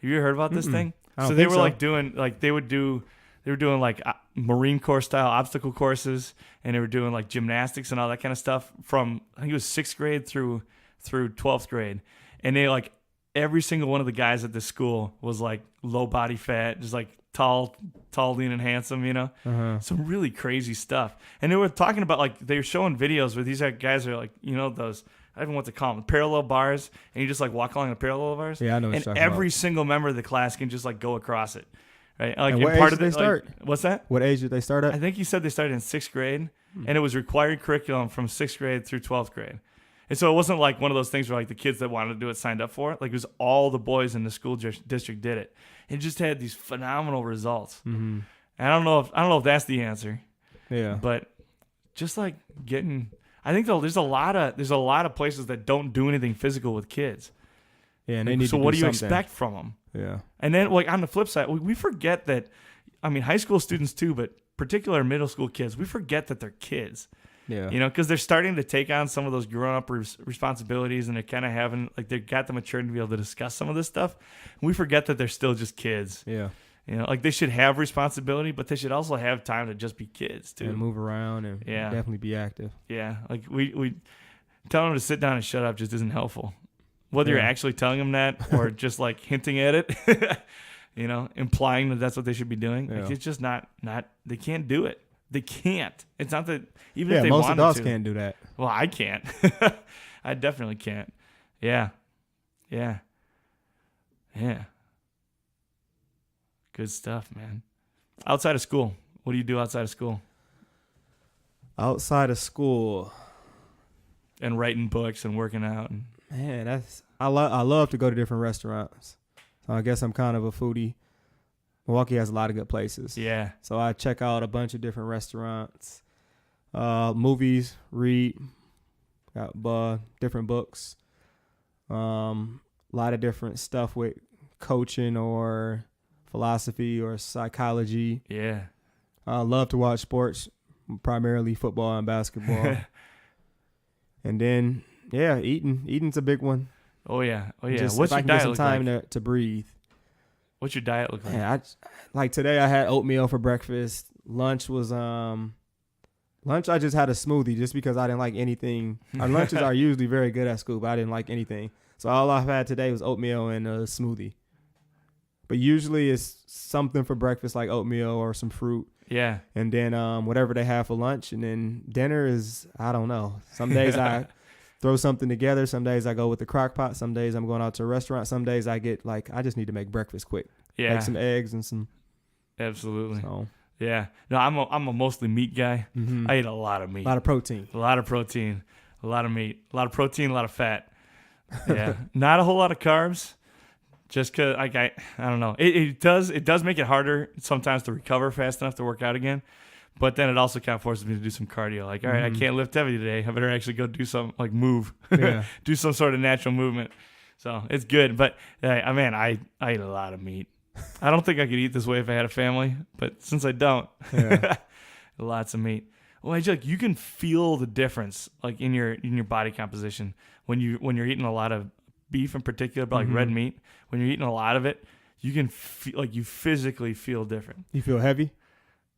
Have you heard about this thing? So they were like doing like they were doing like Marine Corps style obstacle courses, and they were doing like gymnastics and all that kind of stuff from I think it was 6th grade through 12th grade, and they like every single one of the guys at this school was like low body fat, just like tall, lean, and handsome, you know, some really crazy stuff. And they were talking about like they were showing videos where these guys are like, you know, those. I don't know what to call them, parallel bars, and you just like walk along the parallel bars. Yeah, I know what you're talking about. Every single member of the class can just like go across it, right? Like, and what age did they start? Like, what's that? What age did they start at? I think he said they started in 6th grade, and it was required curriculum from 6th grade through 12th grade. And so it wasn't like one of those things where like the kids that wanted to do it signed up for it. Like it was all the boys in the school district did it. It just had these phenomenal results. Mm-hmm. And I don't know if that's the answer. Yeah. But just like getting. I think though there's a lot of places that don't do anything physical with kids. Yeah, and they need so to what do do you something. expect from them? Yeah. And then like on the flip side, we forget that. I mean, high school students too, but particular middle school kids, we forget that they're kids. Yeah. You know, because they're starting to take on some of those grown-up responsibilities, and they're kind of having like they've got the maturity to be able to discuss some of this stuff. And we forget that they're still just kids. Yeah. You know, like they should have responsibility, but they should also have time to just be kids too. And move around and definitely be active. Yeah, like we telling them to sit down and shut up just isn't helpful. Whether you're actually telling them that or just like hinting at it, you know, implying that that's what they should be doing. Like, it's just not. They can't do it. They can't. It's not that even if they most wanted adults to. can't do that. Well, I can't. I definitely can't. Yeah. Good stuff, man. Outside of school, what do you do outside of school? Outside of school, and writing books and working out. Man, I love to go to different restaurants. So I guess I'm kind of a foodie. Milwaukee has a lot of good places. Yeah. So I check out a bunch of different restaurants, movies, read, got different books, a lot of different stuff with coaching or philosophy or psychology. Yeah. I love to watch sports, primarily football and basketball. And then, eating's a big one. Oh yeah. Just What's if your I can diet get some look time like? to breathe. What's your diet look like? Yeah, like today I had oatmeal for breakfast. Lunch was I just had a smoothie just because I didn't like anything. Our lunches are usually very good at school, but I didn't like anything. So all I've had today was oatmeal and a smoothie. But usually it's something for breakfast like oatmeal or some fruit. Yeah. And then whatever they have for lunch. And then dinner is, I don't know. Some days I throw something together. Some days I go with the crock pot. Some days I'm going out to a restaurant. Some days I get I just need to make breakfast quick. Yeah. Like some eggs and some. Absolutely. So. Yeah. No, I'm a mostly meat guy. Mm-hmm. I eat a lot of meat. A lot of protein. A lot of protein. A lot of meat. A lot of protein, a lot of fat. Yeah. Not a whole lot of carbs. Just because I don't know. It does make it harder sometimes to recover fast enough to work out again. But then it also kind of forces me to do some cardio. Like, all right, I can't lift heavy today. I better actually go do some, like, move. Yeah. Do some sort of natural movement. So it's good. But, I eat a lot of meat. I don't think I could eat this way if I had a family. But since I don't, lots of meat. Well, like you can feel the difference, like in your body composition when you're eating a lot of beef in particular, but like red meat. When you're eating a lot of it, you can feel like you physically feel different. You feel heavy?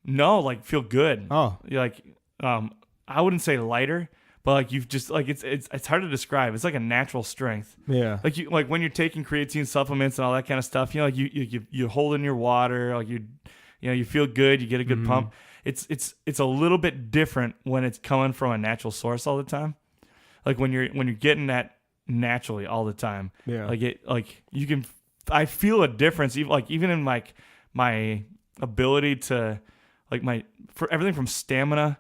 No, like feel good. Oh, You're like I wouldn't say lighter, but like you've just like it's hard to describe. It's like a natural strength. yeah. Like when you're taking creatine supplements and all that kind of stuff, you know, like you hold in your water, like you feel good, you get a good pump. It's a little bit different when it's coming from a natural source all the time. Like when you're getting that naturally all the time. Yeah. Like you can, I feel a difference even in like my ability to for everything from stamina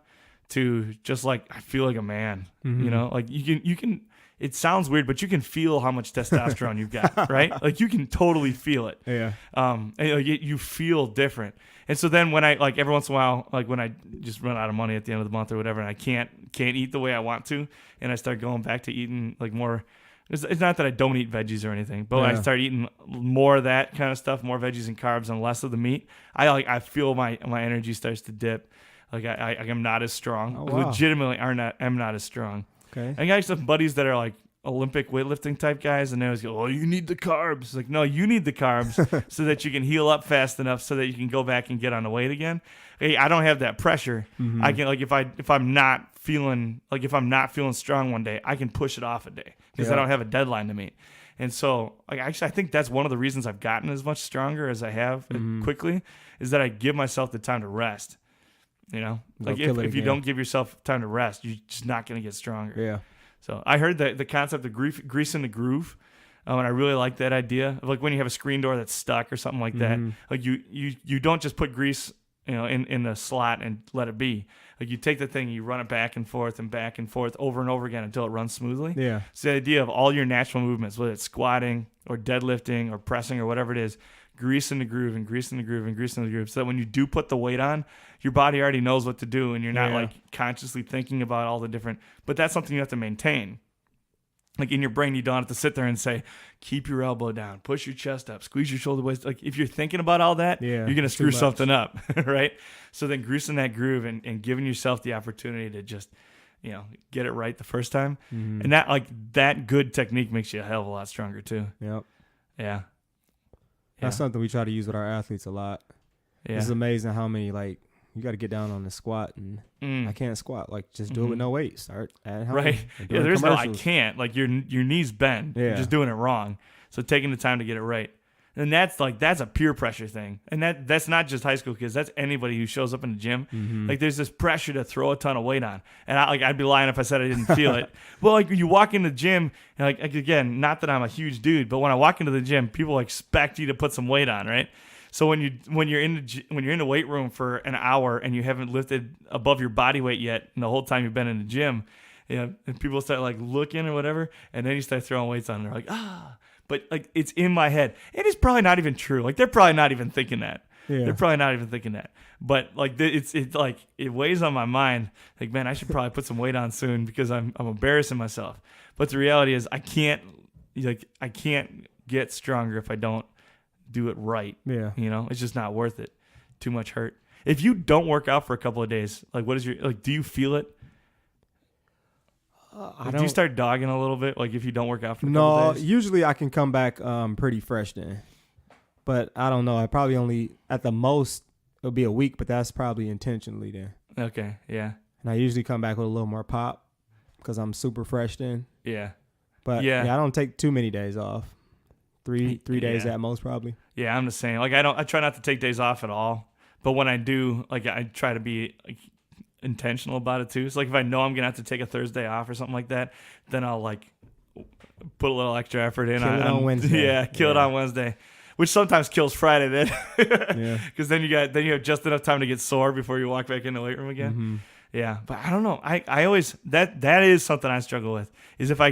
to just like I feel like a man. You know, like you can. It sounds weird, but you can feel how much testosterone you've got, right? Like you can totally feel it. Yeah. And you feel different. And so then when I like every once in a while, like when I just run out of money at the end of the month or whatever, and I can't eat the way I want to, and I start going back to eating like more. It's not that I don't eat veggies or anything, but when I start eating more of that kind of stuff, more veggies and carbs and less of the meat, I feel my energy starts to dip. Like I'm not as strong. Oh, wow. Legitimately, I'm not as strong. Okay. I got some buddies that are like Olympic weightlifting type guys, and they always go, "Oh, you need the carbs." It's like, no, you need the carbs so that you can heal up fast enough so that you can go back and get on the weight again. Hey, I don't have that pressure. I can like if I'm not feeling strong one day, I can push it off a day because I don't have a deadline to meet. And so, like, actually, I think that's one of the reasons I've gotten as much stronger as I have quickly is that I give myself the time to rest. You know, like if you don't give yourself time to rest, you're just not going to get stronger. Yeah. So I heard the concept of grease in the groove, and I really like that idea. Like when you have a screen door that's stuck or something like that, like you don't just put grease, you know, in the slot and let it be. Like you take the thing, you run it back and forth over and over again until it runs smoothly. Yeah. It's the idea of all your natural movements, whether it's squatting or deadlifting or pressing or whatever it is, grease in the groove and grease in the groove and grease in the groove, so that when you do put the weight on, your body already knows what to do, and you're not like consciously thinking about all the different. But that's something you have to maintain. Like in your brain, you don't have to sit there and say, keep your elbow down, push your chest up, squeeze your shoulder blades. Like if you're thinking about all that, you're going to screw something up, right? So then greasing that groove and giving yourself the opportunity to just, you know, get it right the first time. And that good technique makes you a hell of a lot stronger too. Yep. Yeah. That's something we try to use with our athletes a lot. Yeah. It's amazing how many, like, you got to get down on the squat, and I can't squat. Like, just do it with no weight. Start adding right. Yeah, there's no I can't. Like your knees bend. Yeah. You're just doing it wrong. So taking the time to get it right. And that's a peer pressure thing. And that's not just high school kids. That's anybody who shows up in the gym. Like there's this pressure to throw a ton of weight on. And I'd be lying if I said I didn't feel it. Well, like you walk into the gym, and like again, not that I'm a huge dude, but when I walk into the gym, people expect you to put some weight on, right? So when you're in the weight room for an hour and you haven't lifted above your body weight yet, and the whole time you've been in the gym, you know, and people start like looking or whatever, and then you start throwing weights on, and they're like, but like it's in my head, and it's probably not even true. Like they're probably not even thinking that. Yeah. They're probably not even thinking that. But like it's like it weighs on my mind. Like, man, I should probably put some weight on soon because I'm embarrassing myself. But the reality is I can't get stronger if I don't do it right. Yeah. You know, it's just not worth it. Too much hurt. If you don't work out for a couple of days, like what is your do you feel it? Do you start dogging a little bit? Like if you don't work out for a couple days? No, usually I can come back pretty fresh then. But I don't know. I probably only at the most it'll be a week, but that's probably intentionally then. Okay, yeah. And I usually come back with a little more pop because I'm super fresh then. Yeah. But yeah, I don't take too many days off. Three days at most probably. Yeah, I'm the same. Like I try not to take days off at all. But when I do, like I try to be like intentional about it too. So like if I know I'm gonna have to take a Thursday off or something like that, then I'll like put a little extra effort in on Wednesday. Yeah, kill it on Wednesday. Which sometimes kills Friday then. Yeah. Because then you have just enough time to get sore before you walk back in the weight room again. Mm-hmm. Yeah. But I don't know. I always that is something I struggle with. Is if I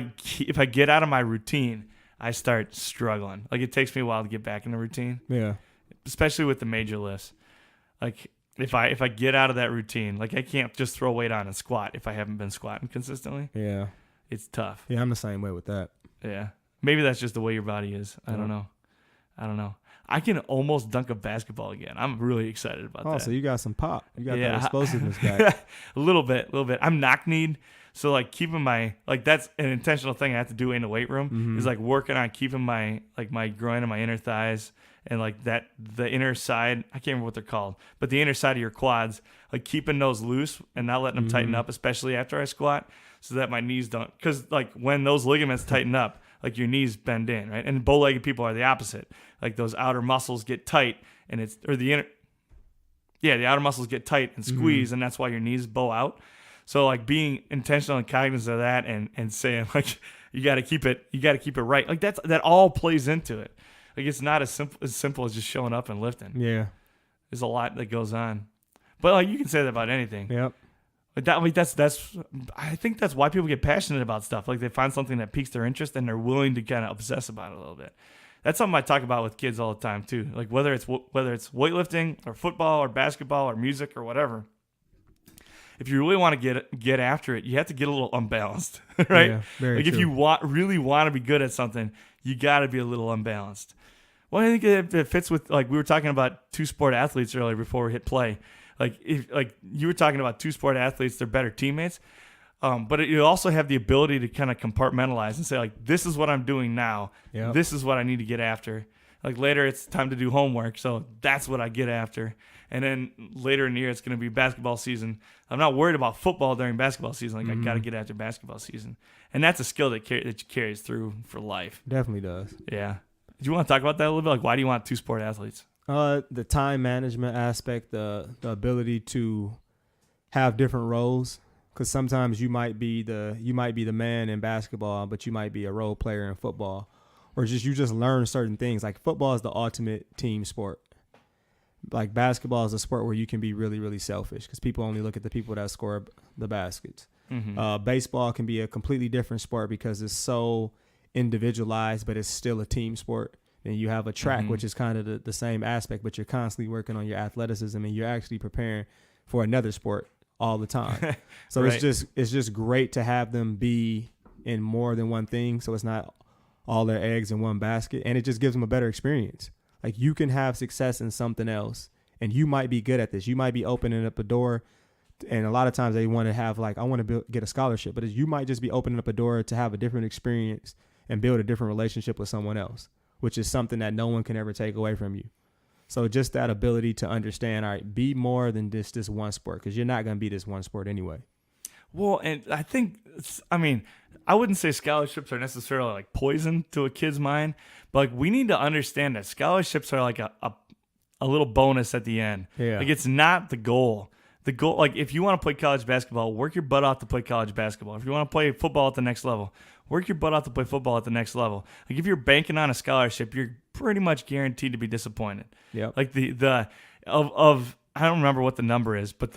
get out of my routine, I start struggling. Like it takes me a while to get back in the routine. Yeah. Especially with the major lifts. Like if I get out of that routine, like I can't just throw weight on and squat if I haven't been squatting consistently. Yeah. It's tough. Yeah, I'm the same way with that. Yeah. Maybe that's just the way your body is. I don't know. I can almost dunk a basketball again. I'm really excited about that. Oh, so you got some pop. You got that explosiveness back. a little bit. I'm knock-kneed. So, like, keeping my, like, that's an intentional thing I have to do in the weight room is, like, working on keeping my, like, my groin and my inner thighs and, like, that, the inner side, I can't remember what they're called, but the inner side of your quads, like, keeping those loose and not letting them tighten up, especially after I squat, so that my knees don't, because, like, when those ligaments tighten up, like, your knees bend in, right? And bow-legged people are the opposite. Like, those outer muscles get tight and it's, or the inner, yeah, the outer muscles get tight and squeeze, and that's why your knees bow out. So, like, being intentional and cognizant of that and saying, like, you got to keep it right. Like, that all plays into it. Like, it's not as simple as just showing up and lifting. Yeah. There's a lot that goes on. But, like, you can say that about anything. Yep. That's I think that's why people get passionate about stuff. Like, they find something that piques their interest and they're willing to kind of obsess about it a little bit. That's something I talk about with kids all the time too. Like, whether it's weightlifting or football or basketball or music or whatever. If you really want to get after it, you have to get a little unbalanced, right? Yeah, very like, true. if you really want to be good at something, you got to be a little unbalanced. Well, I think it fits with, like, we were talking about two-sport athletes earlier before we hit play. Like, you were talking about two-sport athletes, they're better teammates. But you also have the ability to kind of compartmentalize and say, like, this is what I'm doing now. Yep. This is what I need to get after. Like, later it's time to do homework, so that's what I get after. And then later in the year it's going to be basketball season. I'm not worried about football during basketball season. Like, I got to get after basketball season. And that's a skill that carries through for life. Definitely does. Yeah. Do you want to talk about that a little bit? Like, why do you want two-sport athletes? The time management aspect, the ability to have different roles. Because sometimes you might be the man in basketball, but you might be a role player in football, or you just learn certain things. Like, football is the ultimate team sport. Like, basketball is a sport where you can be really, really selfish because people only look at the people that score the baskets. Baseball can be a completely different sport because it's so individualized, but it's still a team sport. And you have a track, which is kind of the same aspect, but you're constantly working on your athleticism and you're actually preparing for another sport all the time. So right. it's just great to have them be in more than one thing, so it's not all their eggs in one basket, and it just gives them a better experience. Like, you can have success in something else, and you might be good at this. You might be opening up a door, and a lot of times they want to have, like, I want to get a scholarship, but you might just be opening up a door to have a different experience and build a different relationship with someone else, which is something that no one can ever take away from you. So just that ability to understand, all right, be more than this one sport, because you're not going to be this one sport anyway. Well, and I think, I wouldn't say scholarships are necessarily like poison to a kid's mind, but, like, we need to understand that scholarships are like a little bonus at the end. Yeah. Like, it's not the goal. The goal, like, if you want to play college basketball, work your butt off to play college basketball. If you want to play football at the next level, work your butt off to play football at the next level. Like, if you're banking on a scholarship, you're pretty much guaranteed to be disappointed. Yeah. Like, the I don't remember what the number is, but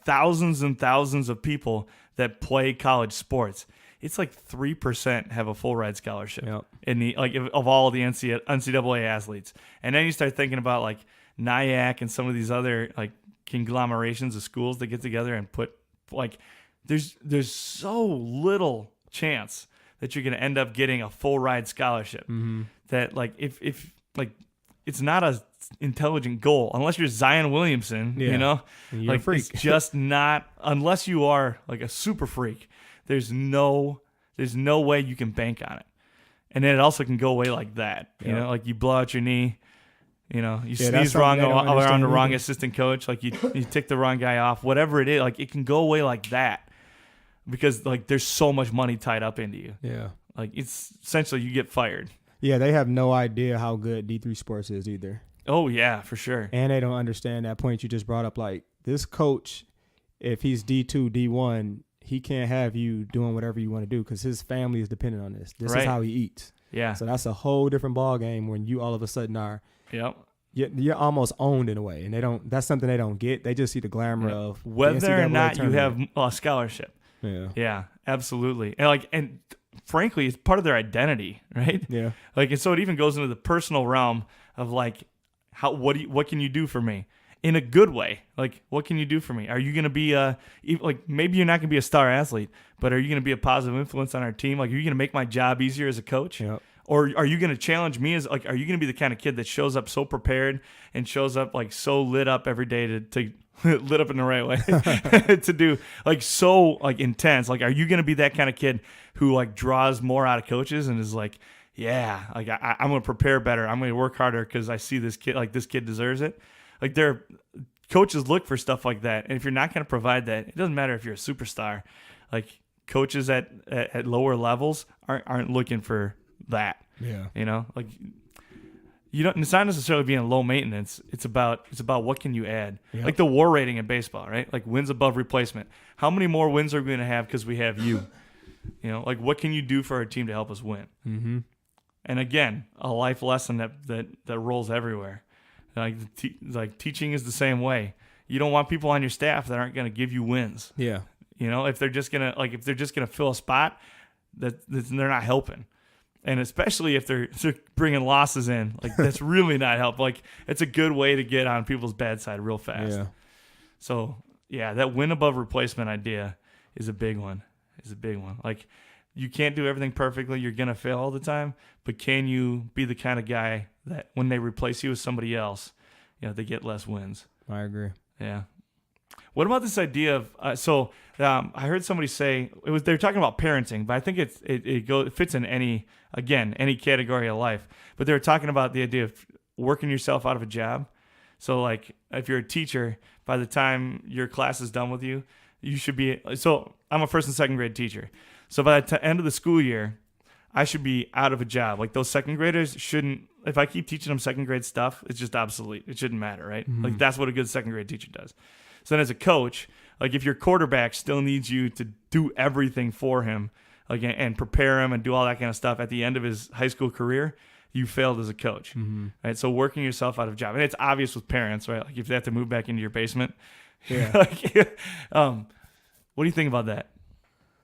thousands and thousands of people that play college sports, it's like 3% have a full ride scholarship. Yep. In the, like, of all the NCAA athletes. And then you start thinking about, like, NIAC and some of these other, like, conglomerations of schools that get together and put, like, there's so little chance that you're going to end up getting a full ride scholarship that, like, if like, it's not a intelligent goal unless you're Zion Williamson, you know, you're like, a freak. it's just not, unless you are like a super freak, there's no way you can bank on it. And then it also can go away like that, you know, like, you blow out your knee, you know, you sneeze wrong around the wrong assistant coach, like, you tick the wrong guy off, whatever it is, like, it can go away like that because, like, there's so much money tied up into you. Yeah. Like, it's essentially you get fired. Yeah, they have no idea how good D3 sports is either. Oh, yeah, for sure. And they don't understand that point you just brought up. Like, this coach, if he's D2, D1, he can't have you doing whatever you want to do because his family is dependent on this. This is how he eats. Yeah. So that's a whole different ball game when you all of a sudden are you're almost owned in a way. And that's something they don't get. They just see the glamour of whether or not you have a scholarship. Yeah. Yeah, absolutely. And frankly, it's part of their identity, right? Yeah. Like, and so it even goes into the personal realm of, like, what can you do for me in a good way? Like, what can you do for me? Are you going to be like, maybe you're not going to be a star athlete, but are you going to be a positive influence on our team? Like, are you going to make my job easier as a coach? Yep. Or are you going to challenge me as like, are you going to be the kind of kid that shows up so prepared and shows up like so lit up every day to lit up in the right way to do like so like intense? Like, are you going to be that kind of kid who like draws more out of coaches and is like, yeah, like I'm going to prepare better. I'm going to work harder because I see this kid, like this kid deserves it. Like coaches look for stuff like that. And if you're not going to provide that, it doesn't matter if you're a superstar. Like coaches at lower levels aren't looking for that. Yeah. You know, like you don't, it's not necessarily being low maintenance. It's about what can you add? Yep. Like the WAR rating in baseball, right? Like wins above replacement. How many more wins are we going to have because we have you? You know, like what can you do for our team to help us win? Mm-hmm. And again, a life lesson that rolls everywhere. Like teaching is the same way. You don't want people on your staff that aren't going to give you wins. Yeah. You know, if they're just gonna fill a spot, that they're not helping. And especially if they're bringing losses in, like that's really not helpful. Like it's a good way to get on people's bad side real fast. Yeah. So yeah, that win above replacement idea is a big one. Like you can't do everything perfectly. You're gonna fail all the time, but can you be the kind of guy that when they replace you with somebody else, you know, they get less wins? I agree. Yeah. What about this idea of I heard somebody say they were talking about parenting, but I think it fits in any category of life. But they were talking about the idea of working yourself out of a job. So like if you're a teacher, by the time your class is done with you, you should be. So I'm a first and second grade teacher. So by the end of the school year, I should be out of a job. Like those second graders shouldn't. If I keep teaching them second grade stuff, it's just obsolete. It shouldn't matter, right? Mm-hmm. Like that's what a good second grade teacher does. So then as a coach, like if your quarterback still needs you to do everything for him, like and prepare him and do all that kind of stuff at the end of his high school career, you failed as a coach, right? So working yourself out of a job, and it's obvious with parents, right? Like if they have to move back into your basement, Yeah. What do you think about that?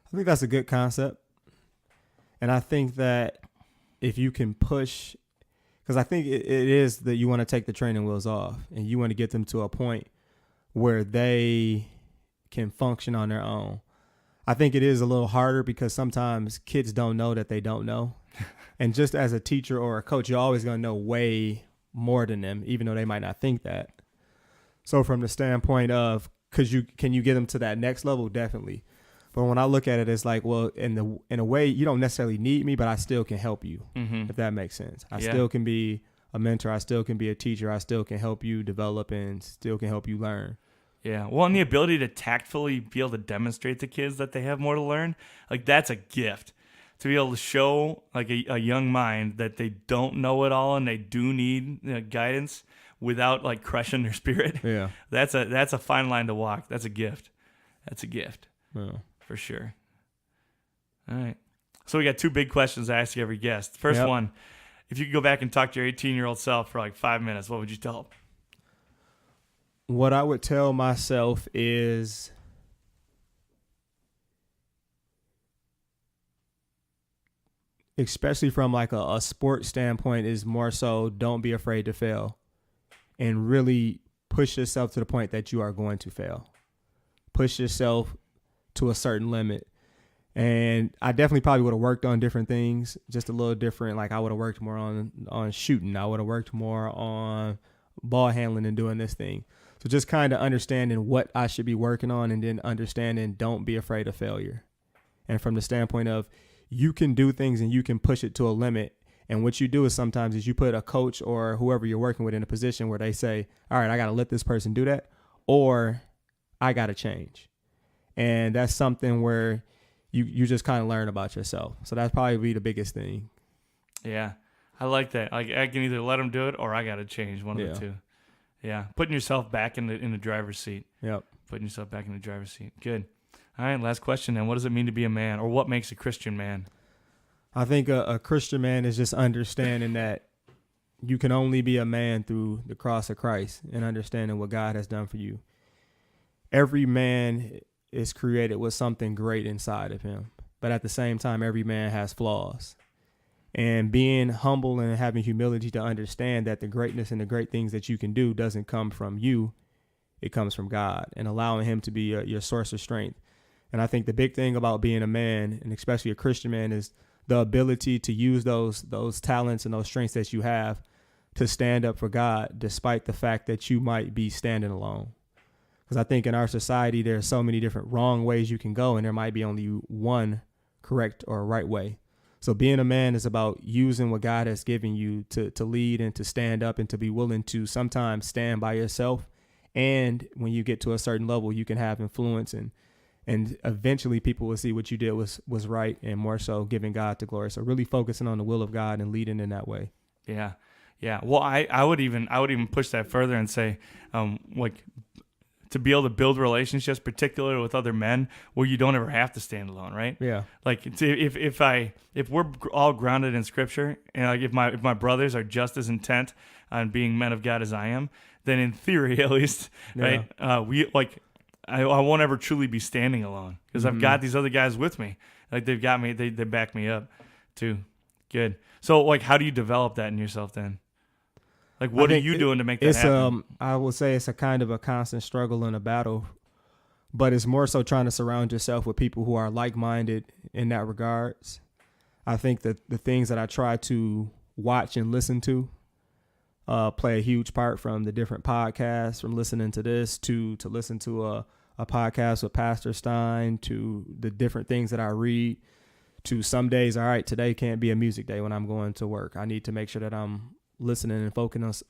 I think that's a good concept, and I think that if you can push, because I think it is that you want to take the training wheels off, and you want to get them to a point where they can function on their own. I think it is a little harder because sometimes kids don't know that they don't know. And just as a teacher or a coach, you're always going to know way more than them, even though they might not think that. So from the standpoint of, can you get them to that next level? Definitely. But when I look at it, it's like, well, in a way, you don't necessarily need me, but I still can help you, if that makes sense. I still can be a mentor. I still can be a teacher. I still can help you develop and still can help you learn. Yeah, well, and the ability to tactfully be able to demonstrate to kids that they have more to learn, like that's a gift. To be able to show like a young mind that they don't know it all and they do need guidance without like crushing their spirit. Yeah, that's a fine line to walk. That's a gift. Yeah. For sure. All right. So we got two big questions I ask every guest. First one, if you could go back and talk to your 18-year-old self for like 5 minutes, what would you tell him? What I would tell myself is especially from like a sport standpoint is more so don't be afraid to fail and really push yourself to the point that you are going to fail. Push yourself to a certain limit. And I definitely probably would have worked on different things, just a little different. Like I would have worked more on shooting. I would have worked more on ball handling and doing this thing. So just kind of understanding what I should be working on and then understanding don't be afraid of failure. And from the standpoint of you can do things and you can push it to a limit. And what you do is sometimes is you put a coach or whoever you're working with in a position where they say, all right, I got to let this person do that or I got to change. And that's something where you just kind of learn about yourself. So that's probably be the biggest thing. Yeah, I like that. Like I can either let them do it or I got to change one of the two. Yeah, putting yourself back in the driver's seat. Yep. Putting yourself back in the driver's seat. Good. All right, last question then. What does it mean to be a man, or what makes a Christian man? I think a Christian man is just understanding that you can only be a man through the cross of Christ and understanding what God has done for you. Every man is created with something great inside of him, but at the same time, every man has flaws. And being humble and having humility to understand that the greatness and the great things that you can do doesn't come from you, it comes from God, and allowing him to be your source of strength. And I think the big thing about being a man, and especially a Christian man, is the ability to use those talents and those strengths that you have to stand up for God, despite the fact that you might be standing alone. Because I think in our society, there are so many different wrong ways you can go, and there might be only one correct or right way. So being a man is about using what God has given you to lead and to stand up and to be willing to sometimes stand by yourself. And when you get to a certain level, you can have influence, and eventually people will see what you did was right, and more so giving God the glory. So really focusing on the will of God and leading in that way. Yeah. Yeah. Well, I would even push that further and say, like, to be able to build relationships, particularly with other men, where you don't ever have to stand alone, right? Yeah. Like if we're all grounded in Scripture, and like if my brothers are just as intent on being men of God as I am, then in theory, at least, right? I won't ever truly be standing alone because I've got these other guys with me. Like they've got me, they back me up too. Good. So like, how do you develop that in yourself then? Like, what are you doing to make that happen? I would say it's a kind of a constant struggle and a battle, but it's more so trying to surround yourself with people who are like-minded in that regards. I think that the things that I try to watch and listen to play a huge part, from the different podcasts, from listening to this to listen to a podcast with Pastor Stein, to the different things that I read, to some days, all right, today can't be a music day when I'm going to work. I need to make sure that I'm listening and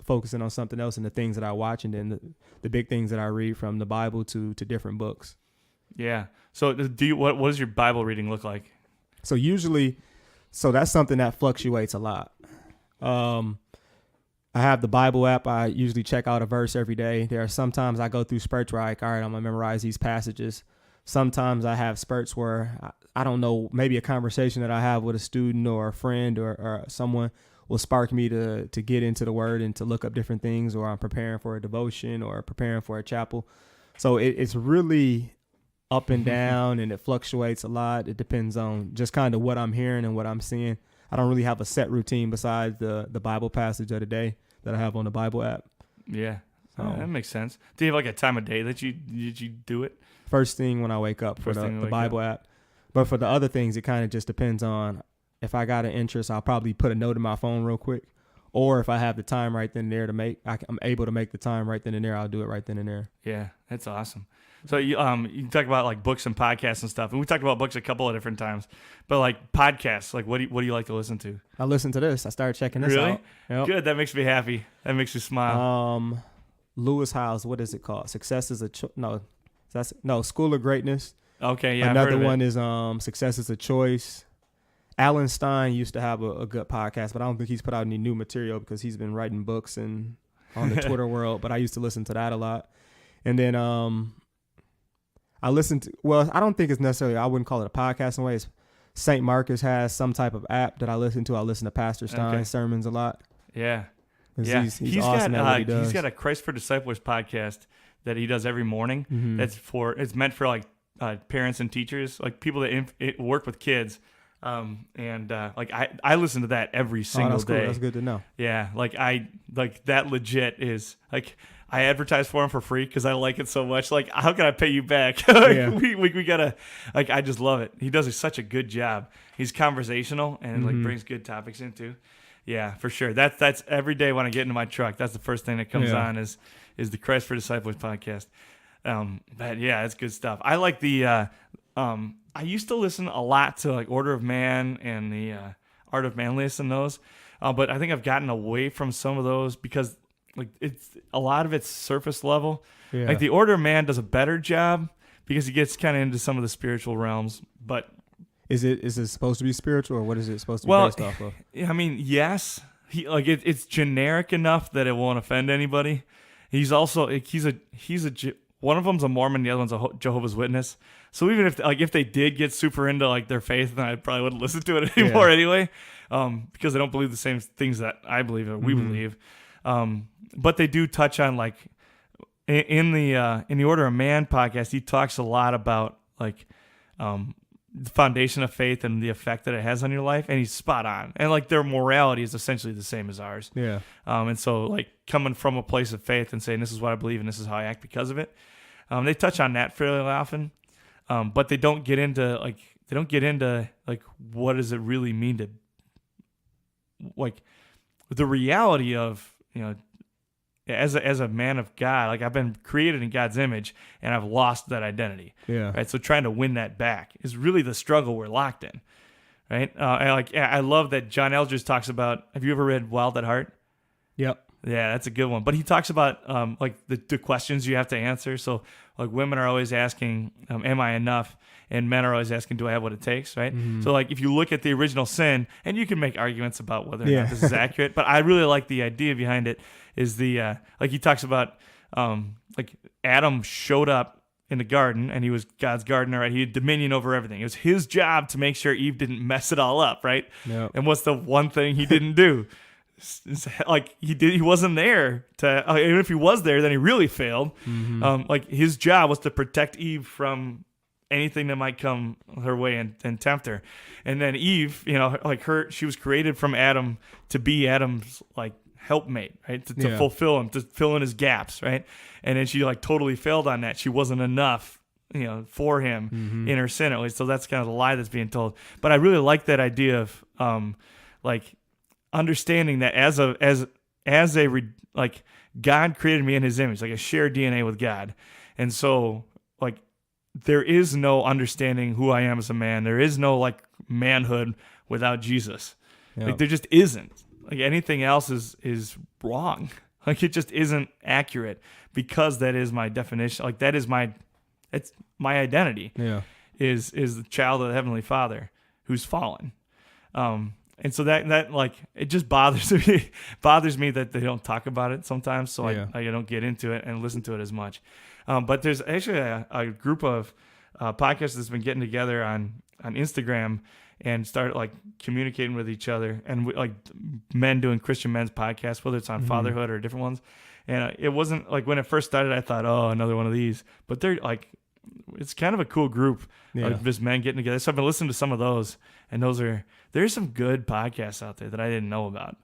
focusing on something else, and the things that I watch, and then the big things that I read, from the Bible to different books. Yeah. So what does your Bible reading look like? So that's something that fluctuates a lot. I have the Bible app. I usually check out a verse every day. There are sometimes I go through spurts where all right, I'm gonna memorize these passages. Sometimes I have spurts where I don't know, maybe a conversation that I have with a student or a friend or someone will spark me to get into the word and to look up different things, or I'm preparing for a devotion or preparing for a chapel. So it's really up and down, and it fluctuates a lot. It depends on just kind of what I'm hearing and what I'm seeing. I don't really have a set routine besides the Bible passage of the day that I have on the Bible app. Yeah. That makes sense. Do you have like a time of day that you do it? First thing when I wake up for the Bible app. But for the other things, it kind of just depends on if I got an interest. I'll probably put a note in my phone real quick, or if I have the time right then and there I'm able to make the time right then and there, I'll do it right then and there. Yeah, that's awesome. So you talk about like books and podcasts and stuff, and we talked about books a couple of different times, but like podcasts, like what do you like to listen to? I listen to this. I started checking this out. Yep. Good. That makes me happy. That makes me smile. Lewis Howes, what is it called? Success is a School of Greatness. Okay, yeah. Another one is Success is a Choice. Alan Stein used to have a good podcast, but I don't think he's put out any new material because he's been writing books and on the Twitter world. But I used to listen to that a lot. And then I listened to, I don't think it's necessarily, I wouldn't call it a podcast in a way. St. Marcus has some type of app that I listen to. I listen to Pastor Stein's sermons a lot. Yeah. Yeah. He's awesome at what he does. He's got a Christ for Disciplers podcast that he does every morning. Mm-hmm. It's meant for like parents and teachers, like people that work with kids. I listen to that every single day. Cool. That's good to know. Yeah. That legit is like, I advertise for him for free because I like it so much. Like, how can I pay you back? We gotta, like, I just love it. He does such a good job. He's conversational and like brings good topics into. Yeah, for sure. That's every day when I get into my truck. That's the first thing that comes on is the Christ for Disciples podcast. But yeah, it's good stuff. I like the. I used to listen a lot to like Order of Man and the Art of Manliness and those, but I think I've gotten away from some of those because like it's a lot of it's surface level. Yeah. Like the Order of Man does a better job because he gets kind of into some of the spiritual realms. But is it supposed to be spiritual, or what is it supposed to be based off of? I mean, yes, it's generic enough that it won't offend anybody. He's also one of them's a Mormon, the other one's a Jehovah's Witness. So even if they did get super into like their faith, then I probably wouldn't listen to it anymore anyway, because they don't believe the same things that I believe or we believe. But they do touch on like in the Order of Man podcast, he talks a lot about like the foundation of faith and the effect that it has on your life, and he's spot on. And like their morality is essentially the same as ours. Yeah. And so like coming from a place of faith and saying this is what I believe and this is how I act because of it, they touch on that fairly often. But they don't get into they don't get into like what does it really mean to like the reality of, you know, as a man of God, like I've been created in God's image and I've lost that identity. Yeah. Right. So trying to win that back is really the struggle we're locked in. Right. I love that John Eldridge talks about. Have you ever read Wild at Heart? Yep. Yeah, that's a good one. But he talks about like the questions you have to answer. So like women are always asking, am I enough? And men are always asking, do I have what it takes? Right. Mm-hmm. So like if you look at the original sin, and you can make arguments about whether or not this is accurate, but I really like the idea behind it is the like he talks about like Adam showed up in the garden and he was God's gardener, right? He had dominion over everything. It was his job to make sure Eve didn't mess it all up, right? Yep. And what's the one thing he didn't do? Like he wasn't there to, even if he was there, then he really failed. Mm-hmm. Like his job was to protect Eve from anything that might come her way and tempt her. And then Eve, you know, like she was created from Adam to be Adam's like helpmate, right? To fulfill him, to fill in his gaps, right? And then she like totally failed on that. She wasn't enough, you know, for him in her sin at least. So that's kind of the lie that's being told. But I really like that idea of like understanding that as a like God created me in his image, like a shared DNA with God. And so like there is no understanding who I am as a man. There is no like manhood without Jesus. Yep. Like there just isn't. Like anything else is wrong. Like it just isn't accurate because that is my definition. Like that is it's my identity. Yeah. Is the child of the Heavenly Father who's fallen. And so that like it just bothers me that they don't talk about it sometimes. So I don't get into it and listen to it as much. But there's actually a group of podcasts that's been getting together on Instagram and start like communicating with each other, and like men doing Christian men's podcasts, whether it's on fatherhood or different ones. And it wasn't like when it first started, I thought, oh, another one of these. But they're like, it's kind of a cool group of just men getting together. So I've been listening to some of those, and there's some good podcasts out there that I didn't know about.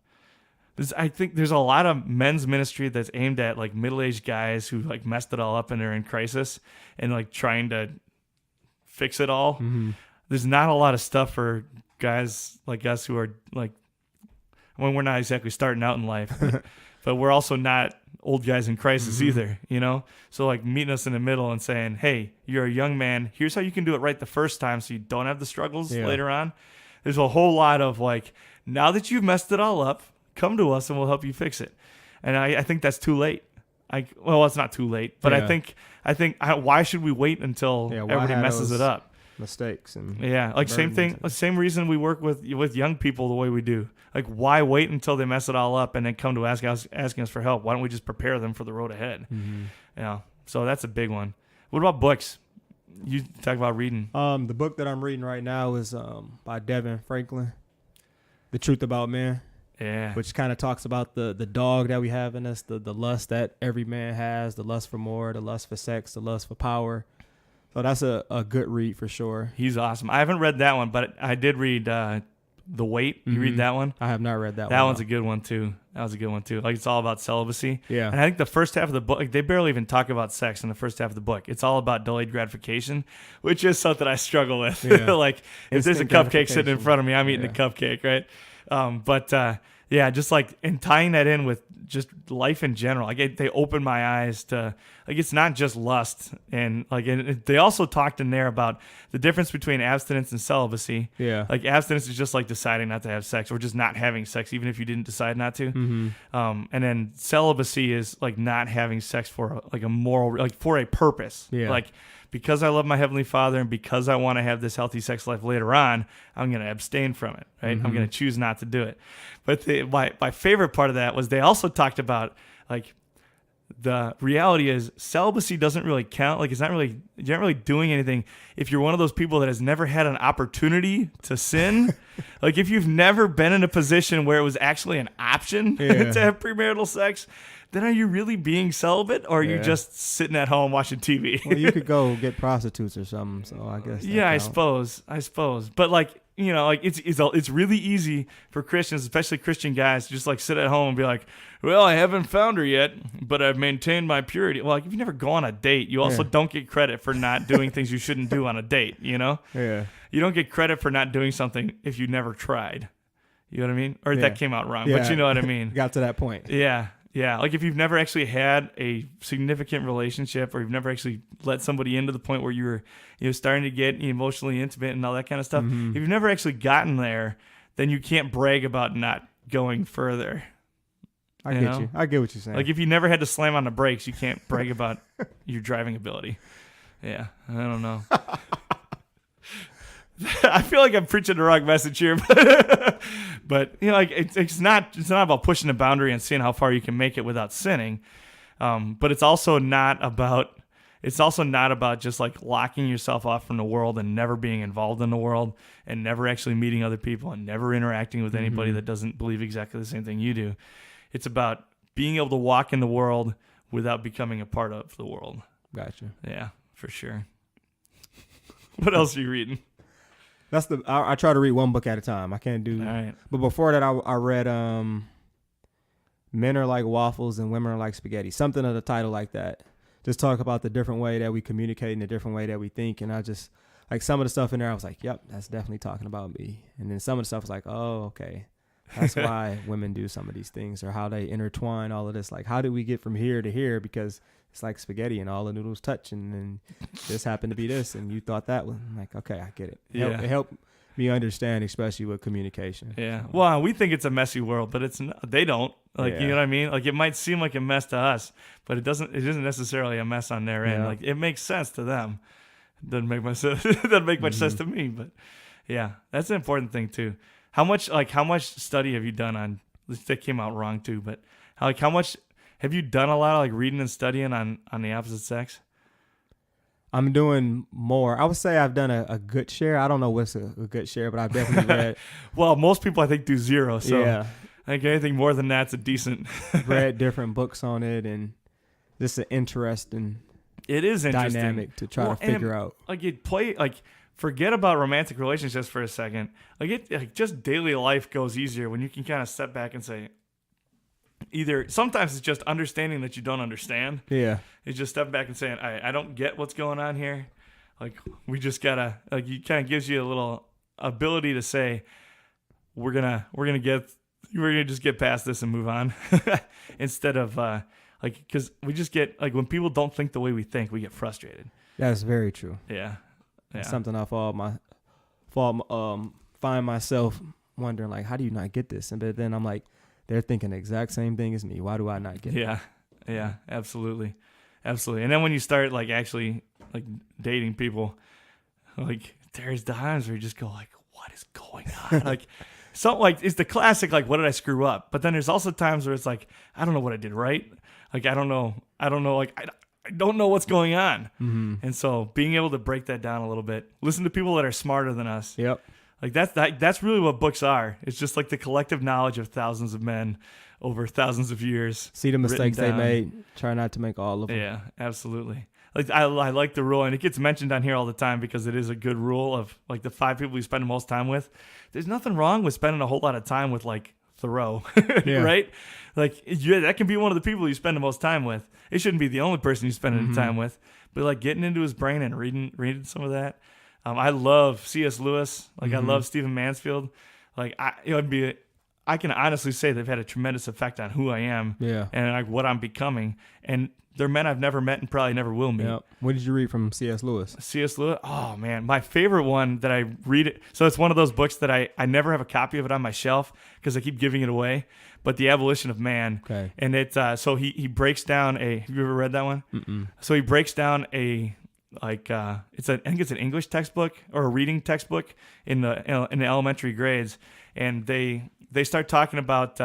I think there's a lot of men's ministry that's aimed at like middle-aged guys who like messed it all up and they're in crisis and like trying to fix it all. Mm-hmm. There's not a lot of stuff for guys like us who are like, when we're not exactly starting out in life, but we're also not old guys in crisis either, you know? So like meeting us in the middle and saying, hey, you're a young man. Here's how you can do it right the first time so you don't have the struggles later on. There's a whole lot of like, now that you've messed it all up, come to us and we'll help you fix it. And I think that's too late. Well, it's not too late, but I think why should we wait until everybody messes it up? Mistakes and like same thing, same reason we work with young people the way we do. Like why wait until they mess it all up and then come to asking us for help? Why don't we just prepare them for the road ahead? So that's a big one. What about books? You talk about reading. The book that I'm reading right now is by Devin Franklin, The Truth About Man. Yeah. Which kind of talks about the dog that we have in us, the lust that every man has, the lust for more, the lust for sex, the lust for power. So that's a good read for sure. He's awesome. I haven't read that one, but I did read The Weight. You read that one? I have not read that one. That one's a good one too. That was a good one too. Like it's all about celibacy. Yeah. And I think the first half of the book, like they barely even talk about sex in the first half of the book. It's all about delayed gratification, which is something I struggle with. Yeah. Like if there's a cupcake sitting in front of me, I'm eating the cupcake, right? Just like and tying that in with just life in general. Like they opened my eyes to like it's not just lust, and like and they also talked in there about the difference between abstinence and celibacy. Yeah, like abstinence is just like deciding not to have sex or just not having sex, even if you didn't decide not to. And then celibacy is like not having sex for like a moral, like for a purpose. Yeah, like. Because I love my Heavenly Father and because I want to have this healthy sex life later on, I'm going to abstain from it, right? I'm going to choose not to do it. But my favorite part of that was they also talked about, like, the reality is celibacy doesn't really count. Like, you're not really doing anything if you're one of those people that has never had an opportunity to sin. Like, if you've never been in a position where it was actually an option to have premarital sex, then are you really being celibate, or are you just sitting at home watching TV? Well, you could go get prostitutes or something, so I guess. I suppose. But like, like it's really easy for Christians, especially Christian guys, to just like sit at home and be like, well, I haven't found her yet, but I've maintained my purity. Well, like if you never go on a date, you also don't get credit for not doing things you shouldn't do on a date, Yeah. You don't get credit for not doing something if you never tried. You know what I mean? Or that came out wrong, but you know what I mean. Got to that point. Yeah. Yeah, like if you've never actually had a significant relationship, or you've never actually let somebody into the point where you're starting to get emotionally intimate and all that kind of stuff. If you've never actually gotten there, then you can't brag about not going further. I get you. I get what you're saying. Like if you never had to slam on the brakes, you can't brag about your driving ability. Yeah, I don't know. I feel like I'm preaching the wrong message here, but like it's not about pushing the boundary and seeing how far you can make it without sinning. But it's also not about just like locking yourself off from the world and never being involved in the world and never actually meeting other people and never interacting with anybody that doesn't believe exactly the same thing you do. It's about being able to walk in the world without becoming a part of the world. Gotcha. Yeah, for sure. What else are you reading? I try to read one book at a time. I can't do. All right. But before that, I read Men Are Like Waffles and Women Are Like Spaghetti. Something of the title like that. Just talk about the different way that we communicate and the different way that we think. And I just like some of the stuff in there. I was like, yep, that's definitely talking about me. And then some of the stuff was like, oh, okay, that's why women do some of these things, or how they intertwine all of this. Like, how do we get from here to here? Because it's like spaghetti and all the noodles touch, and then this happened to be this, and you thought that one. I'm like, okay, I get it. It helped me understand, especially with communication. Yeah. Well, we think it's a messy world, but it's not. They don't. Like, you know what I mean? Like, it might seem like a mess to us, but it isn't necessarily a mess on their end. Like, it makes sense to them. It doesn't make much sense. It doesn't make much sense to me, but yeah, that's an important thing too. How much study have you done on? That came out wrong too, but how much have you done? A lot of like reading and studying on the opposite sex? I'm doing more. I would say I've done a good share. I don't know what's a good share, but I've definitely read. Well, most people I think do 0. So yeah. I think anything more than that's a decent. Read different books on it, and just an interesting. It is interesting dynamic to try to figure out. Like forget about romantic relationships for a second. Like just daily life goes easier when you can kind of step back and say. Either sometimes it's just understanding that you don't understand. Yeah. It's just stepping back and saying, I don't get what's going on here. Like we just gotta it kind of gives you a little ability to say, we're gonna just get past this and move on. Instead of because we just get when people don't think the way we think, we get frustrated. That's very true. Yeah. It's something I find myself wondering, like, how do you not get this? And but then I'm like, they're thinking the exact same thing as me. Why do I not get it? Yeah, absolutely. And then when you start actually dating people, there's times where you just go what is going on? It's the classic what did I screw up? But then there's also times where it's I don't know what I did right. I don't know. I don't know what's going on. Mm-hmm. And so being able to break that down a little bit, listen to people that are smarter than us. Yep. That's really what books are. It's just the collective knowledge of thousands of men over thousands of years. See the mistakes they made. Try not to make all of them. Yeah, absolutely. I like the rule, and it gets mentioned on here all the time because it is a good rule of the 5 people you spend the most time with. There's nothing wrong with spending a whole lot of time with Thoreau, right? That can be one of the people you spend the most time with. It shouldn't be the only person you spend any time with, but getting into his brain and reading some of that. I love C.S. Lewis. I love Stephen Mansfield. I can honestly say they've had a tremendous effect on who I am and what I'm becoming. And they're men I've never met and probably never will meet. Yep. What did you read from C.S. Lewis? C.S. Lewis? Oh, man. My favorite one that I read it. So it's one of those books that I never have a copy of it on my shelf because I keep giving it away. But The Abolition of Man. Okay. And it's so he breaks down have you ever read that one? Mm-mm. So he breaks down I think it's an English textbook or a reading textbook in the elementary grades, and they start talking about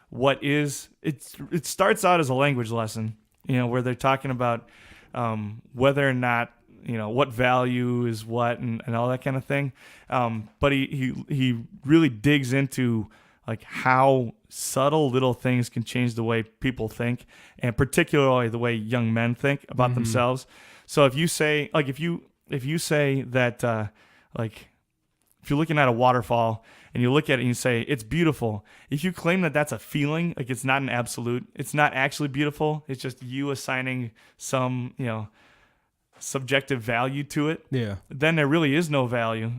what is it starts out as a language lesson, where they're talking about whether or not what value is what and all that kind of thing, but he really digs into how subtle little things can change the way people think, and particularly the way young men think about themselves. So if you say if you say that if you're looking at a waterfall and you look at it and you say, it's beautiful. If you claim that that's a feeling, like it's not an absolute, it's not actually beautiful. It's just you assigning some, subjective value to it. Yeah. Then there really is no value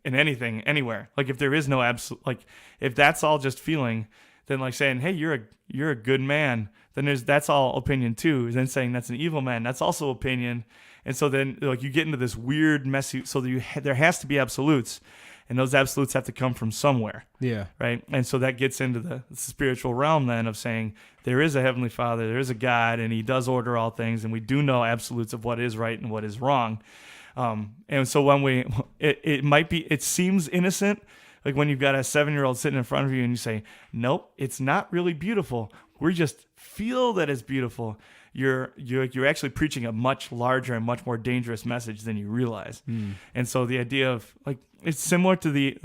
in anything, anywhere. Like if there is no absolute, like if that's all just feeling, then like saying, hey, you're a good man, then that's all opinion too. Then saying that's an evil man, that's also opinion. And so then like you get into this weird messy, so there has to be absolutes, and those absolutes have to come from somewhere. Yeah. Right. And so that gets into the spiritual realm then of saying there is a Heavenly Father, there is a God, and He does order all things, and we do know absolutes of what is right and what is wrong. And so when it seems innocent, like when you've got a 7-year-old sitting in front of you and you say, nope, it's not really beautiful. We just feel that it's beautiful. You're actually preaching a much larger and much more dangerous message than you realize. And so the idea of like, it's similar to the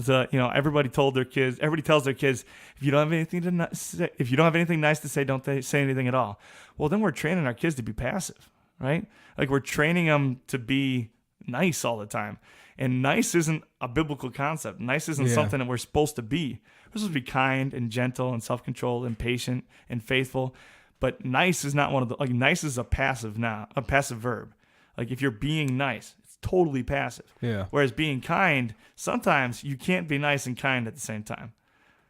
everybody tells their kids, if you don't have anything nice to say, don't say anything at all. Well, then we're training our kids to be passive, right? Like we're training them to be nice all the time. And nice isn't a biblical concept. Nice isn't something that we're supposed to be. We're supposed to be kind and gentle and self-controlled and patient and faithful. But nice is not one of the, like nice is a passive verb. Like if you're being nice, it's totally passive. Yeah. Whereas being kind, sometimes you can't be nice and kind at the same time.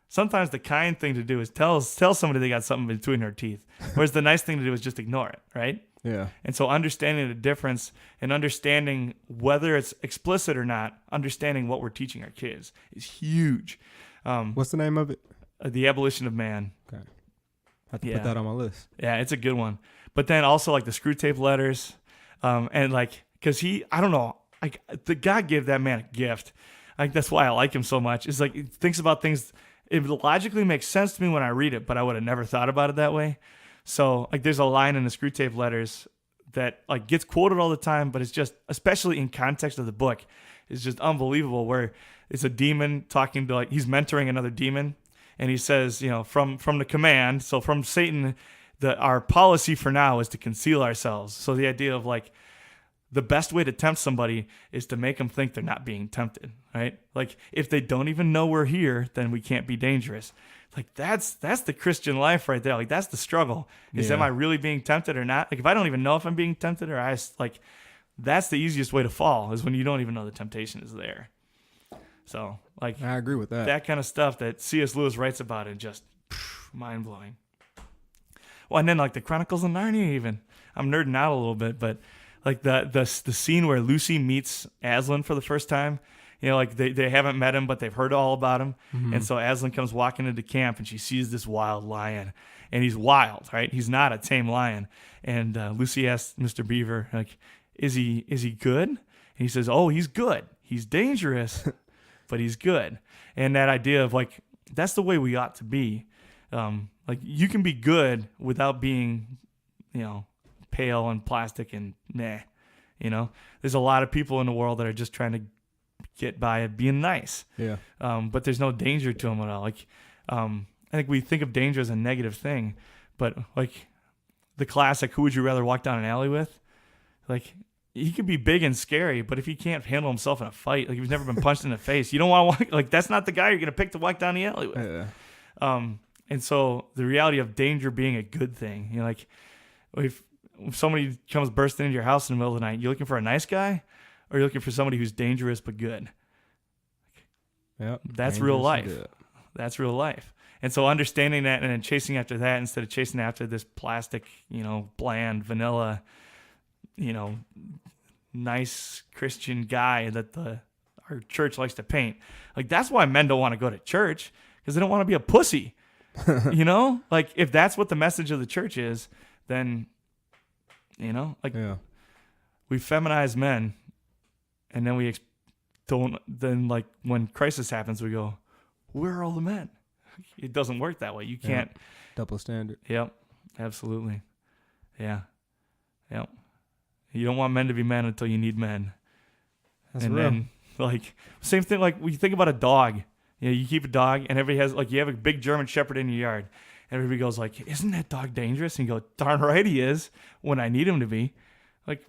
Sometimes the kind thing to do is tell somebody they got something between their teeth. Whereas the nice thing to do is just ignore it, right? Yeah. And so understanding the difference and understanding whether it's explicit or not, understanding what we're teaching our kids is huge. What's the name of it? The Abolition of Man. Okay. I have to put that on my list. Yeah, it's a good one. But then also like the Screw Tape Letters, and like, cause I don't know, like the God gave that man a gift. I think that's why I like him so much. It's like he thinks about things. It logically makes sense to me when I read it, but I would have never thought about it that way. So like, there's a line in the Screw Tape Letters that like gets quoted all the time, but it's just, especially in context of the book, it's just unbelievable. Where it's a demon talking to like he's mentoring another demon. And he says, from the command, so from Satan, our policy for now is to conceal ourselves. So the idea of like the best way to tempt somebody is to make them think they're not being tempted, right? Like if they don't even know we're here, then we can't be dangerous. Like that's the Christian life right there. Like that's the struggle. Am I really being tempted or not? Like if I don't even know if I'm being tempted or that's the easiest way to fall is when you don't even know the temptation is there. So, like, I agree with that. That kind of stuff that C.S. Lewis writes about it, just mind blowing. Well, and then like the Chronicles of Narnia, even I'm nerding out a little bit, but like the scene where Lucy meets Aslan for the first time, like they haven't met him, but they've heard all about him, and so Aslan comes walking into camp, and she sees this wild lion, and he's wild, right? He's not a tame lion, and Lucy asks Mr. Beaver, like, is he good? And he says, oh, he's good. He's dangerous. But he's good. And that idea of like, that's the way we ought to be. Like you can be good without being, pale and plastic and nah, there's a lot of people in the world that are just trying to get by being nice. Yeah. But there's no danger to them at all. Like, I think we think of danger as a negative thing, but like the classic, who would you rather walk down an alley with? Like, he could be big and scary, but if he can't handle himself in a fight, like if he's never been punched in the face, you don't want to walk, like that's not the guy you're going to pick to walk down the alley with. Yeah. And so the reality of danger being a good thing, like if somebody comes bursting into your house in the middle of the night, you looking for a nice guy or you're looking for somebody who's dangerous but good? Yeah. That's real life. That's real life. And so understanding that and then chasing after that instead of chasing after this plastic, bland, vanilla, nice Christian guy that our church likes to paint. Like that's why men don't want to go to church, because they don't want to be a pussy. Like if that's what the message of the church is, then we feminize men, and then we don't. Then like when crisis happens, we go, where are all the men? It doesn't work that way. You can't. Double standard. Yep. Absolutely. Yeah. Yep. You don't want men to be men until you need men. That's and real. Then, like, same thing, like, when you think about a dog. You keep a dog, and everybody has, like, you have a big German Shepherd in your yard. And everybody goes, like, isn't that dog dangerous? And you go, darn right he is, when I need him to be. Like,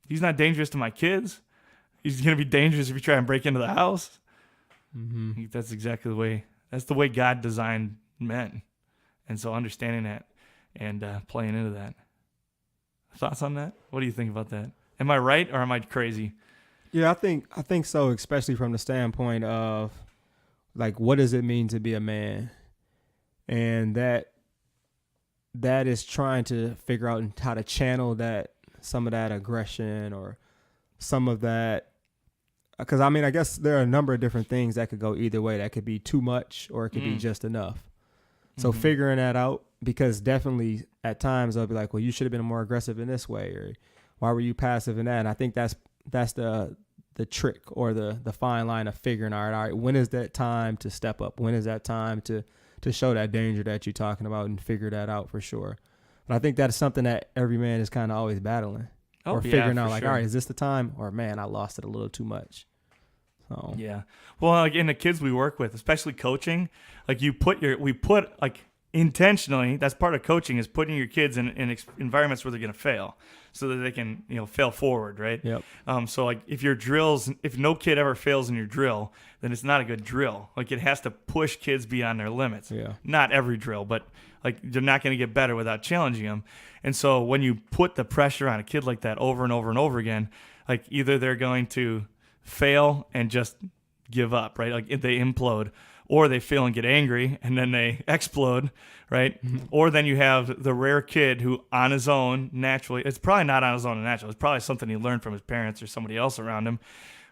he's not dangerous to my kids. He's going to be dangerous if you try and break into the house. Mm-hmm. That's exactly the way God designed men. And so understanding that and playing into that. Thoughts on that? What do you think about that? Am I right or am I crazy? Yeah, I think so, especially from the standpoint of like, what does it mean to be a man? And that is trying to figure out how to channel some of that aggression or some of that. Because, I mean, I guess there are a number of different things that could go either way. That could be too much or it could be just enough. So figuring that out, because definitely at times I'll be like, well, you should have been more aggressive in this way, or why were you passive in that? And I think that's the trick or the fine line of figuring out, all right, when is that time to step up? When is that time to show that danger that you're talking about and figure that out for sure? But I think that's something that every man is kind of always battling or figuring out, like, all right, is this the time? Or, man, I lost it a little too much. So yeah. Well, like in the kids we work with, especially coaching, like intentionally, that's part of coaching, is putting your kids in environments where they're going to fail so that they can, fail forward, right? Yep. So like if no kid ever fails in your drill, then it's not a good drill. Like it has to push kids beyond their limits. Yeah. Not every drill, but like they're not going to get better without challenging them. And so when you put the pressure on a kid like that over and over and over again, like either they're going to fail and just give up, right? Like they implode, or they fail and get angry and then they explode, right? Or then you have the rare kid who on his own naturally, it's probably not on his own naturally, it's probably something he learned from his parents or somebody else around him,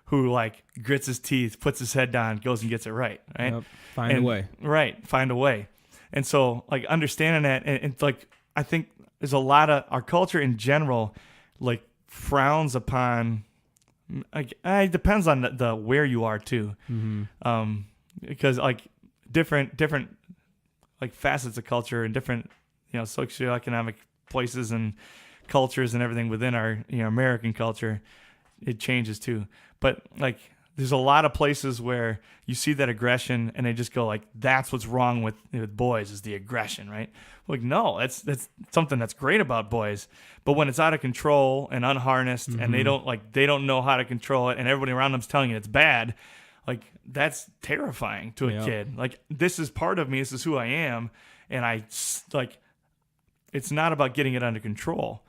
who like grits his teeth, puts his head down, goes and gets it right? Yep. Find a way. Right, find a way. And so like understanding that, and like I think there's a lot of our culture in general like frowns upon, like it depends on the where you are too. Because like different like facets of culture and different socioeconomic places and cultures and everything within our American culture, it changes too. But like there's a lot of places where you see that aggression and they just go like, that's what's wrong with boys, is the aggression, right? Like, no, that's something that's great about boys. But when it's out of control and unharnessed and they don't know how to control it and everybody around them's telling you it's bad, like that's terrifying to a kid. Like, this is part of me, this is who I am, and it's not about getting it under control.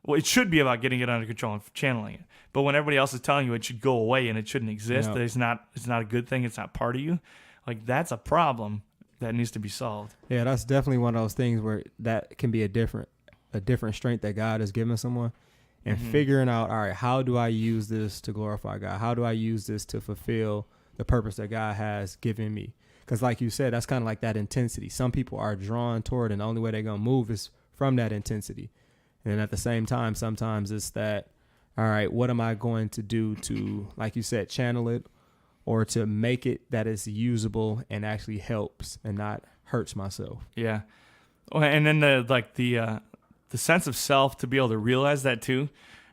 Well, it should be about getting it under control and channeling it. But when everybody else is telling you it should go away and it shouldn't exist, that it's not a good thing, it's not part of you, like that's a problem that needs to be solved. Yeah, that's definitely one of those things where that can be a different strength that God has given someone. And figuring out, all right, how do I use this to glorify God? How do I use this to fulfill the purpose that God has given me? Because like you said, that's kind of like that intensity. Some people are drawn toward, and the only way they're going to move is from that intensity. And at the same time, sometimes it's that, all right, what am I going to do to, like you said, channel it or to make it that it's usable and actually helps and not hurts myself? Yeah. And then the sense of self to be able to realize that too,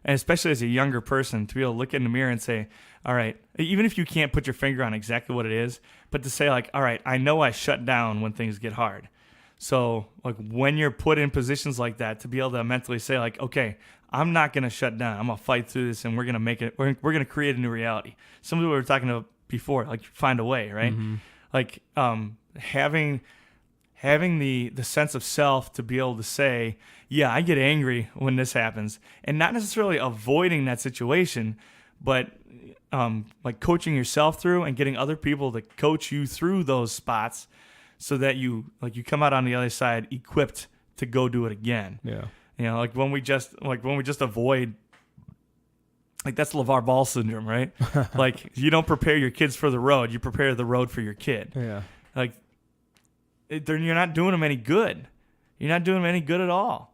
and especially as a younger person, to be able to look in the mirror and say, all right, even if you can't put your finger on exactly what it is, but to say like, all right, I know I shut down when things get hard. So like when you're put in positions like that, to be able to mentally say like, okay, I'm not going to shut down. I'm going to fight through this and we're going to make it, we're going to create a new reality. Some of what we were talking about before, like find a way, right? Like having the sense of self to be able to say, yeah, I get angry when this happens, and not necessarily avoiding that situation, but like coaching yourself through and getting other people to coach you through those spots so that you come out on the other side equipped to go do it again. Yeah. Like when we just avoid, like that's LeVar Ball syndrome, right? Like you don't prepare your kids for the road, you prepare the road for your kid. Yeah. Like you're not doing them any good. You're not doing them any good at all.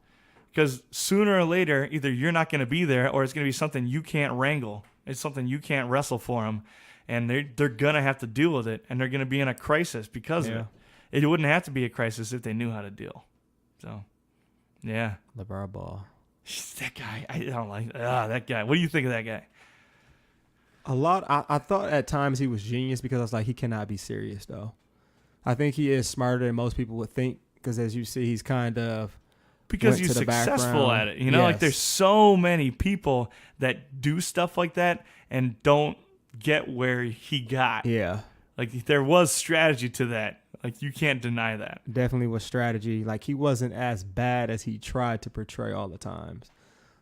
Because sooner or later, either you're not going to be there or it's going to be something you can't wrangle. It's something you can't wrestle for them. And they're going to have to deal with it. And they're going to be in a crisis because of it. It wouldn't have to be a crisis if they knew how to deal. So, yeah. LeVar Ball. That guy. I don't like that guy. What do you think of that guy? A lot. I thought at times he was genius because I was like, he cannot be serious, though. I think he is smarter than most people would think because, as you see, he's kind of because he's successful at it. Like there's so many people that do stuff like that and don't get where he got. Yeah. Like there was strategy to that. Like you can't deny that. Definitely was strategy. Like he wasn't as bad as he tried to portray all the times.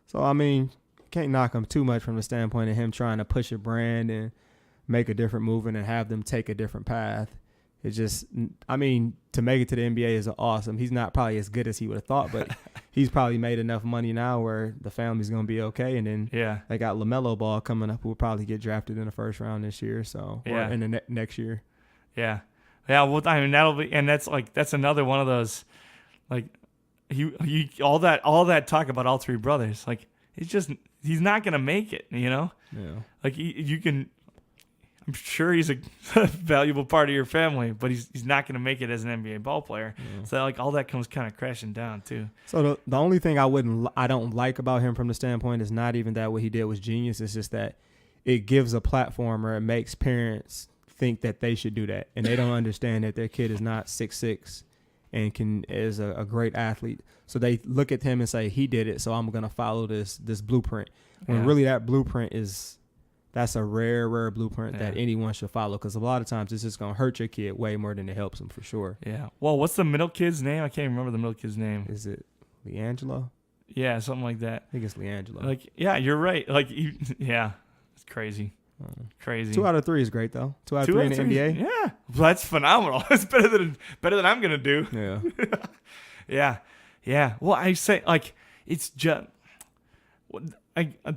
So I mean, can't knock him too much from the standpoint of him trying to push a brand and make a different movement and have them take a different path. It's just, I mean, to make it to the NBA is awesome. He's not probably as good as he would have thought, but he's probably made enough money now where the family's going to be okay. And then they got LaMelo Ball coming up who will probably get drafted in the first round this year, or in the next year. Yeah. Yeah, well, I mean, that'll be, and that's another one of those, like, he all that talk about all three brothers, like, he's not going to make it, you know? Yeah. Like, I'm sure he's a valuable part of your family, but he's not going to make it as an NBA ball player. Yeah. So like all that comes kind of crashing down too. So the only thing I don't like about him from the standpoint is not even that what he did was genius. It's just that it gives a platform or it makes parents think that they should do that, and they don't understand that their kid is not 6'6" and is a great athlete. So they look at him and say he did it, so I'm going to follow this blueprint. When really that blueprint that's a rare blueprint that anyone should follow, because a lot of times it's just going to hurt your kid way more than it helps them for sure. Yeah. Well, what's the middle kid's name? I can't remember the middle kid's name. Is it LiAngelo? Yeah, something like that. I think it's LiAngelo. Like, yeah, you're right. Like, it's crazy. Crazy. 2 out of 3 is great though. 2 out of 3 in the NBA. Yeah, well, that's phenomenal. It's better than I'm gonna do. Yeah. Yeah. Well, I say like it's just.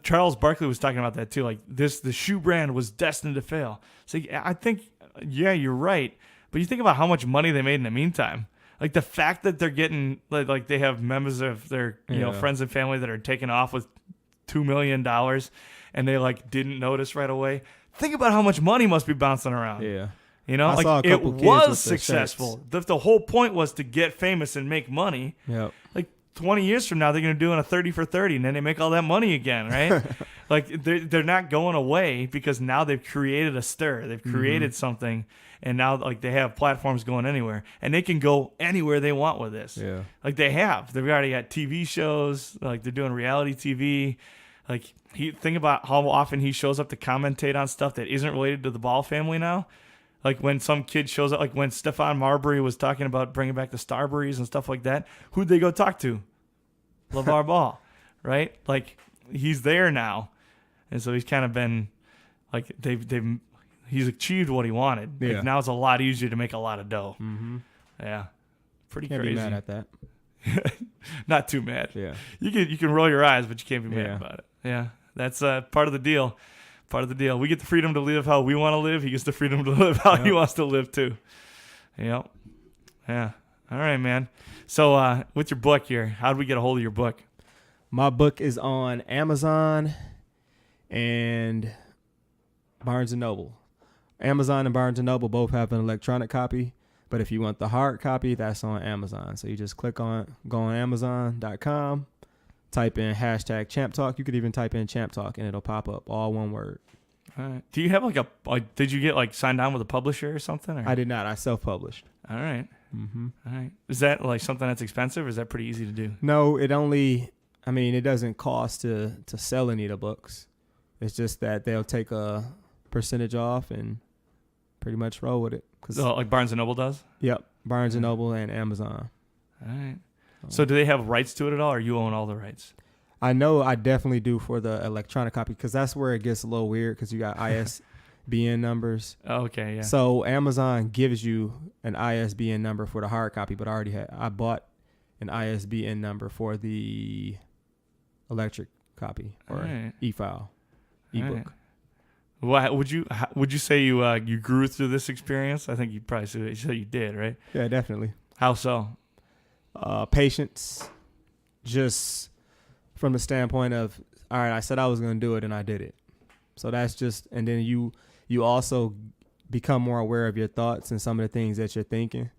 Charles Barkley was talking about that too. Like the shoe brand was destined to fail. So I think, you're right. But you think about how much money they made in the meantime. Like the fact that they're getting like they have members of their friends and family that are taking off with $2 million, and they like didn't notice right away. Think about how much money must be bouncing around. Yeah. You know, like it was successful. The whole point was to get famous and make money. Yep. Like 20 years from now, they're going to do a 30 for 30, and then they make all that money again, right? Like they're not going away because now they've created a stir. They've created something, and now like they have platforms going anywhere, and they can go anywhere they want with this. Yeah. Like they've already got TV shows. Like they're doing reality TV. Like think about how often he shows up to commentate on stuff that isn't related to the Ball family now. Like when some kid shows up, like when Stephon Marbury was talking about bringing back the Starburys and stuff like that, who'd they go talk to? LeVar Ball, right? Like he's there now, and so he's kind of been like he's achieved what he wanted. Yeah. Like now it's a lot easier to make a lot of dough. Mm-hmm. Yeah, pretty Can't crazy. be mad at that. Not too mad. Yeah, you can roll your eyes, but you can't be mad Yeah. about it. Yeah, that's part of the deal. Part of the deal. We get the freedom to live how we want to live. He gets the freedom to live how he wants to live too. Yep. Yeah. All right, man. So with your book here, how do we get a hold of your book? My book is on Amazon and Barnes & Noble. Amazon and Barnes & Noble both have an electronic copy, but if you want the hard copy, that's on Amazon. So you just go on Amazon.com, type in #ChampTalk. You could even type in Champ Talk, and it'll pop up, all one word. All right. Do you have did you get signed on with a publisher or something? Or? I did not. I self-published. All right. Mm-hmm. All right. Is that something that's expensive, or is that pretty easy to do? No, it doesn't cost to sell any of the books. It's just that they'll take a percentage off and pretty much roll with it. Like Barnes & Noble does? Yep. Barnes & Noble and Amazon. All right. So do they have rights to it at all, or you own all the rights? I know I definitely do for the electronic copy, because that's where it gets a little weird, because you got ISBN numbers. Oh, okay, yeah. So Amazon gives you an ISBN number for the hard copy, but I bought an ISBN number for the electric copy or e-file, ebook. Right. Well, would you say you grew through this experience? I think you probably say you did, right? Yeah, definitely. How so? Patience, just from the standpoint of, all right, I said I was going to do it and I did it. So that's just, and then you also become more aware of your thoughts and some of the things that you're thinking.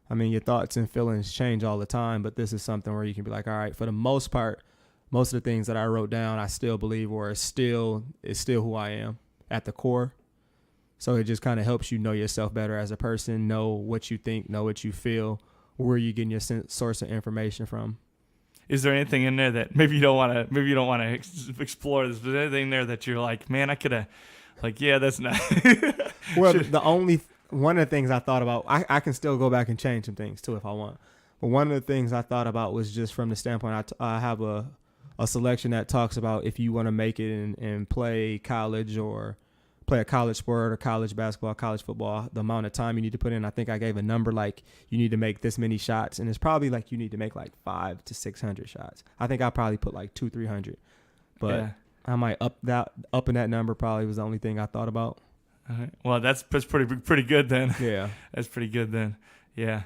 I mean, your thoughts and feelings change all the time, but this is something where you can be like, all right, for the most part, most of the things that I wrote down, I still believe, or is still who I am at the core. So it just kind of helps you know yourself better as a person, know what you think, know what you feel, where you're getting your source of information from. Is there anything in there that maybe you don't want to explore this? Is there anything there that you're like, man, I could have, like, yeah, that's not. Well, the one of the things I thought about, I can still go back and change some things too if I want. But one of the things I thought about was just from the standpoint, I have a selection that talks about if you want to make it and play college or play a college sport or college basketball, college football, the amount of time you need to put in. I think I gave a number like you need to make this many shots, and it's probably like you need to make like 500 to 600 shots. I think I probably put like 200-300, but I might up in that number. Probably was the only thing I thought about. All right. Well, that's pretty good then. Yeah, that's pretty good then. Yeah,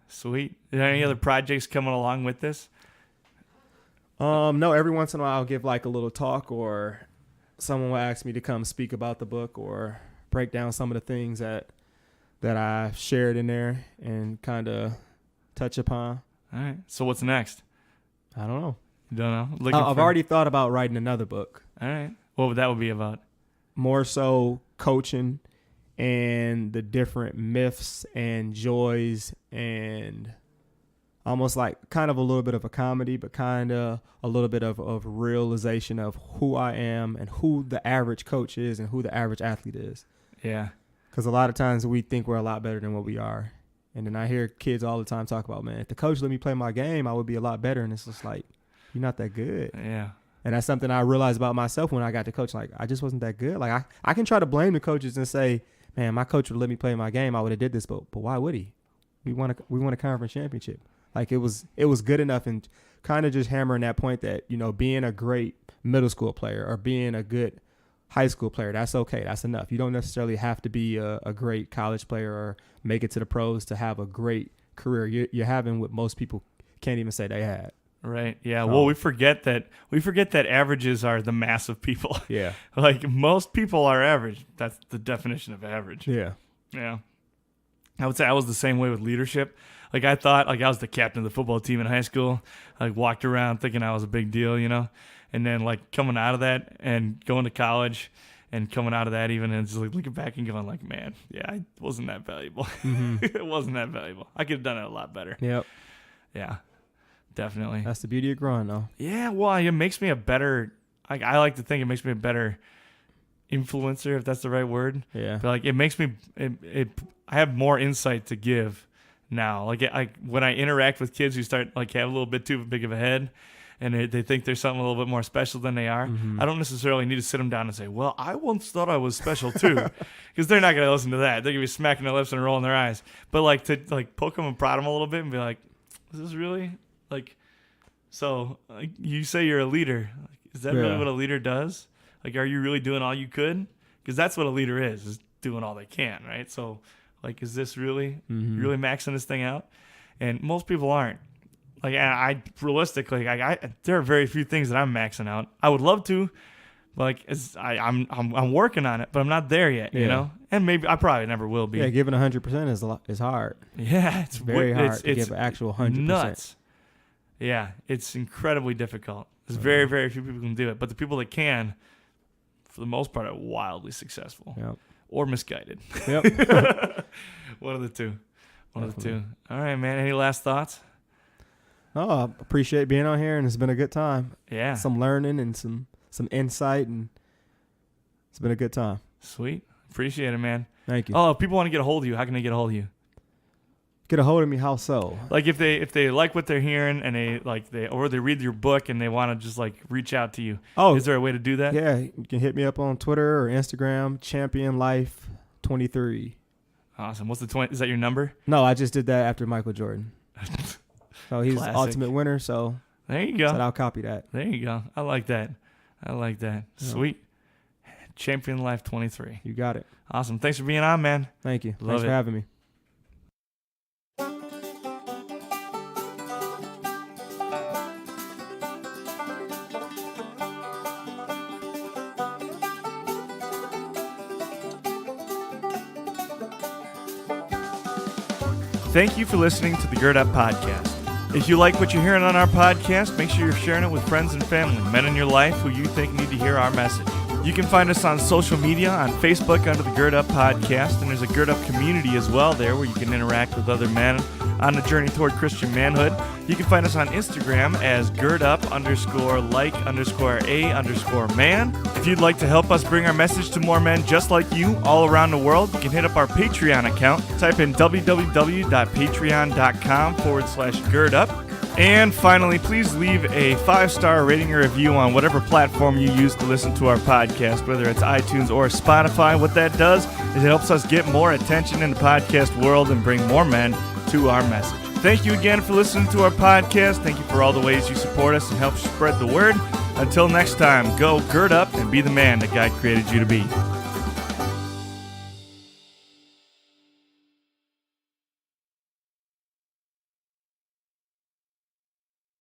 sweet. Are there any other projects coming along with this? No. Every once in a while, I'll give like a little talk, or someone will ask me to come speak about the book or break down some of the things that I shared in there and kind of touch upon. All right. So what's next? I don't know. You don't know? I've already thought about writing another book. All right. What would that be about? More so coaching and the different myths and joys and almost like kind of a little bit of a comedy, but kind of a little bit of realization of who I am and who the average coach is and who the average athlete is. Yeah. Because a lot of times we think we're a lot better than what we are. And then I hear kids all the time talk about, man, if the coach let me play my game, I would be a lot better. And it's just like, you're not that good. Yeah. And that's something I realized about myself when I got to coach. Like, I just wasn't that good. Like, I can try to blame the coaches and say, man, my coach would let me play my game, I would have did this. But why would he? We won a conference championship. Like, it was good enough, and kind of just hammering that point that, you know, being a great middle school player or being a good high school player, that's okay. That's enough. You don't necessarily have to be a great college player or make it to the pros to have a great career. You're having what most people can't even say they had. Right. Yeah. Well, we forget that averages are the mass of people. Yeah. Like, most people are average. That's the definition of average. Yeah. Yeah. I would say I was the same way with leadership. Like, I thought, like, I was the captain of the football team in high school. I walked around thinking I was a big deal, you know? And then, like, coming out of that and going to college and coming out of that even, and just like looking back and going like, man, yeah, I wasn't that valuable. Mm-hmm. It wasn't that valuable. I could have done it a lot better. Yep. Yeah. Definitely. That's the beauty of growing, though. Yeah, well, it makes me a better, I like to think it makes me a better influencer, if that's the right word. Yeah. But, like, it makes me, I have more insight to give now. Like, when I interact with kids who start, like, have a little bit too big of a head and they think there's something a little bit more special than they are, mm-hmm. I don't necessarily need to sit them down and say, well, I once thought I was special too. Because they're not going to listen to that. They're going to be smacking their lips and rolling their eyes. But, like, to, like, poke them and prod them a little bit and be like, is this really... Like, so like, you say you're a leader. Like, is that really what a leader does? Like, are you really doing all you could? Because that's what a leader is doing all they can, right? So, like, is this really, really maxing this thing out? And most people aren't. Like, I realistically, there are very few things that I'm maxing out. I would love to, but like, I'm working on it, but I'm not there yet, you know? And maybe I probably never will be. Yeah, giving 100% is hard. Yeah, it's very hard to give an actual 100%. Nuts. Yeah, it's incredibly difficult. There's very, very few people who can do it. But the people that can, for the most part, are wildly successful. Yep. Or misguided. Yep. One of the two. Of the two. All right, man. Any last thoughts? Oh, I appreciate being on here, and it's been a good time. Yeah. Some learning and some insight, and it's been a good time. Sweet. Appreciate it, man. Thank you. Oh, if people want to get a hold of you, how can they get a hold of you? Get a hold of me, how so? Like, if they like what they're hearing and they read your book and they want to just like reach out to you. Oh, is there a way to do that? Yeah, you can hit me up on Twitter or Instagram, Champion Life 23. Awesome. What's the 20? Is that your number? No, I just did that after Michael Jordan. So he's Classic. the ultimate winner. So there you go. So I'll copy that. There you go. I like that. Yeah. Sweet. Champion Life 23. You got it. Awesome. Thanks for being on, man. Thank you. Love Thanks for having me. Thank you for listening to the Gird Up Podcast. If you like what you're hearing on our podcast, make sure you're sharing it with friends and family, men in your life who you think need to hear our message. You can find us on social media, on Facebook under the Gird Up Podcast, and there's a Gird Up community as well there where you can interact with other men on the journey toward Christian manhood. You can find us on Instagram as girdup_like_a_man. If you'd like to help us bring our message to more men just like you all around the world, you can hit up our Patreon account. Type in www.patreon.com/girdup. And finally, please leave a 5-star rating or review on whatever platform you use to listen to our podcast, whether it's iTunes or Spotify. What that does is it helps us get more attention in the podcast world and bring more men to our message. Thank you again for listening to our podcast. Thank you for all the ways you support us and help spread the word. Until next time, go gird up and be the man that God created you to be.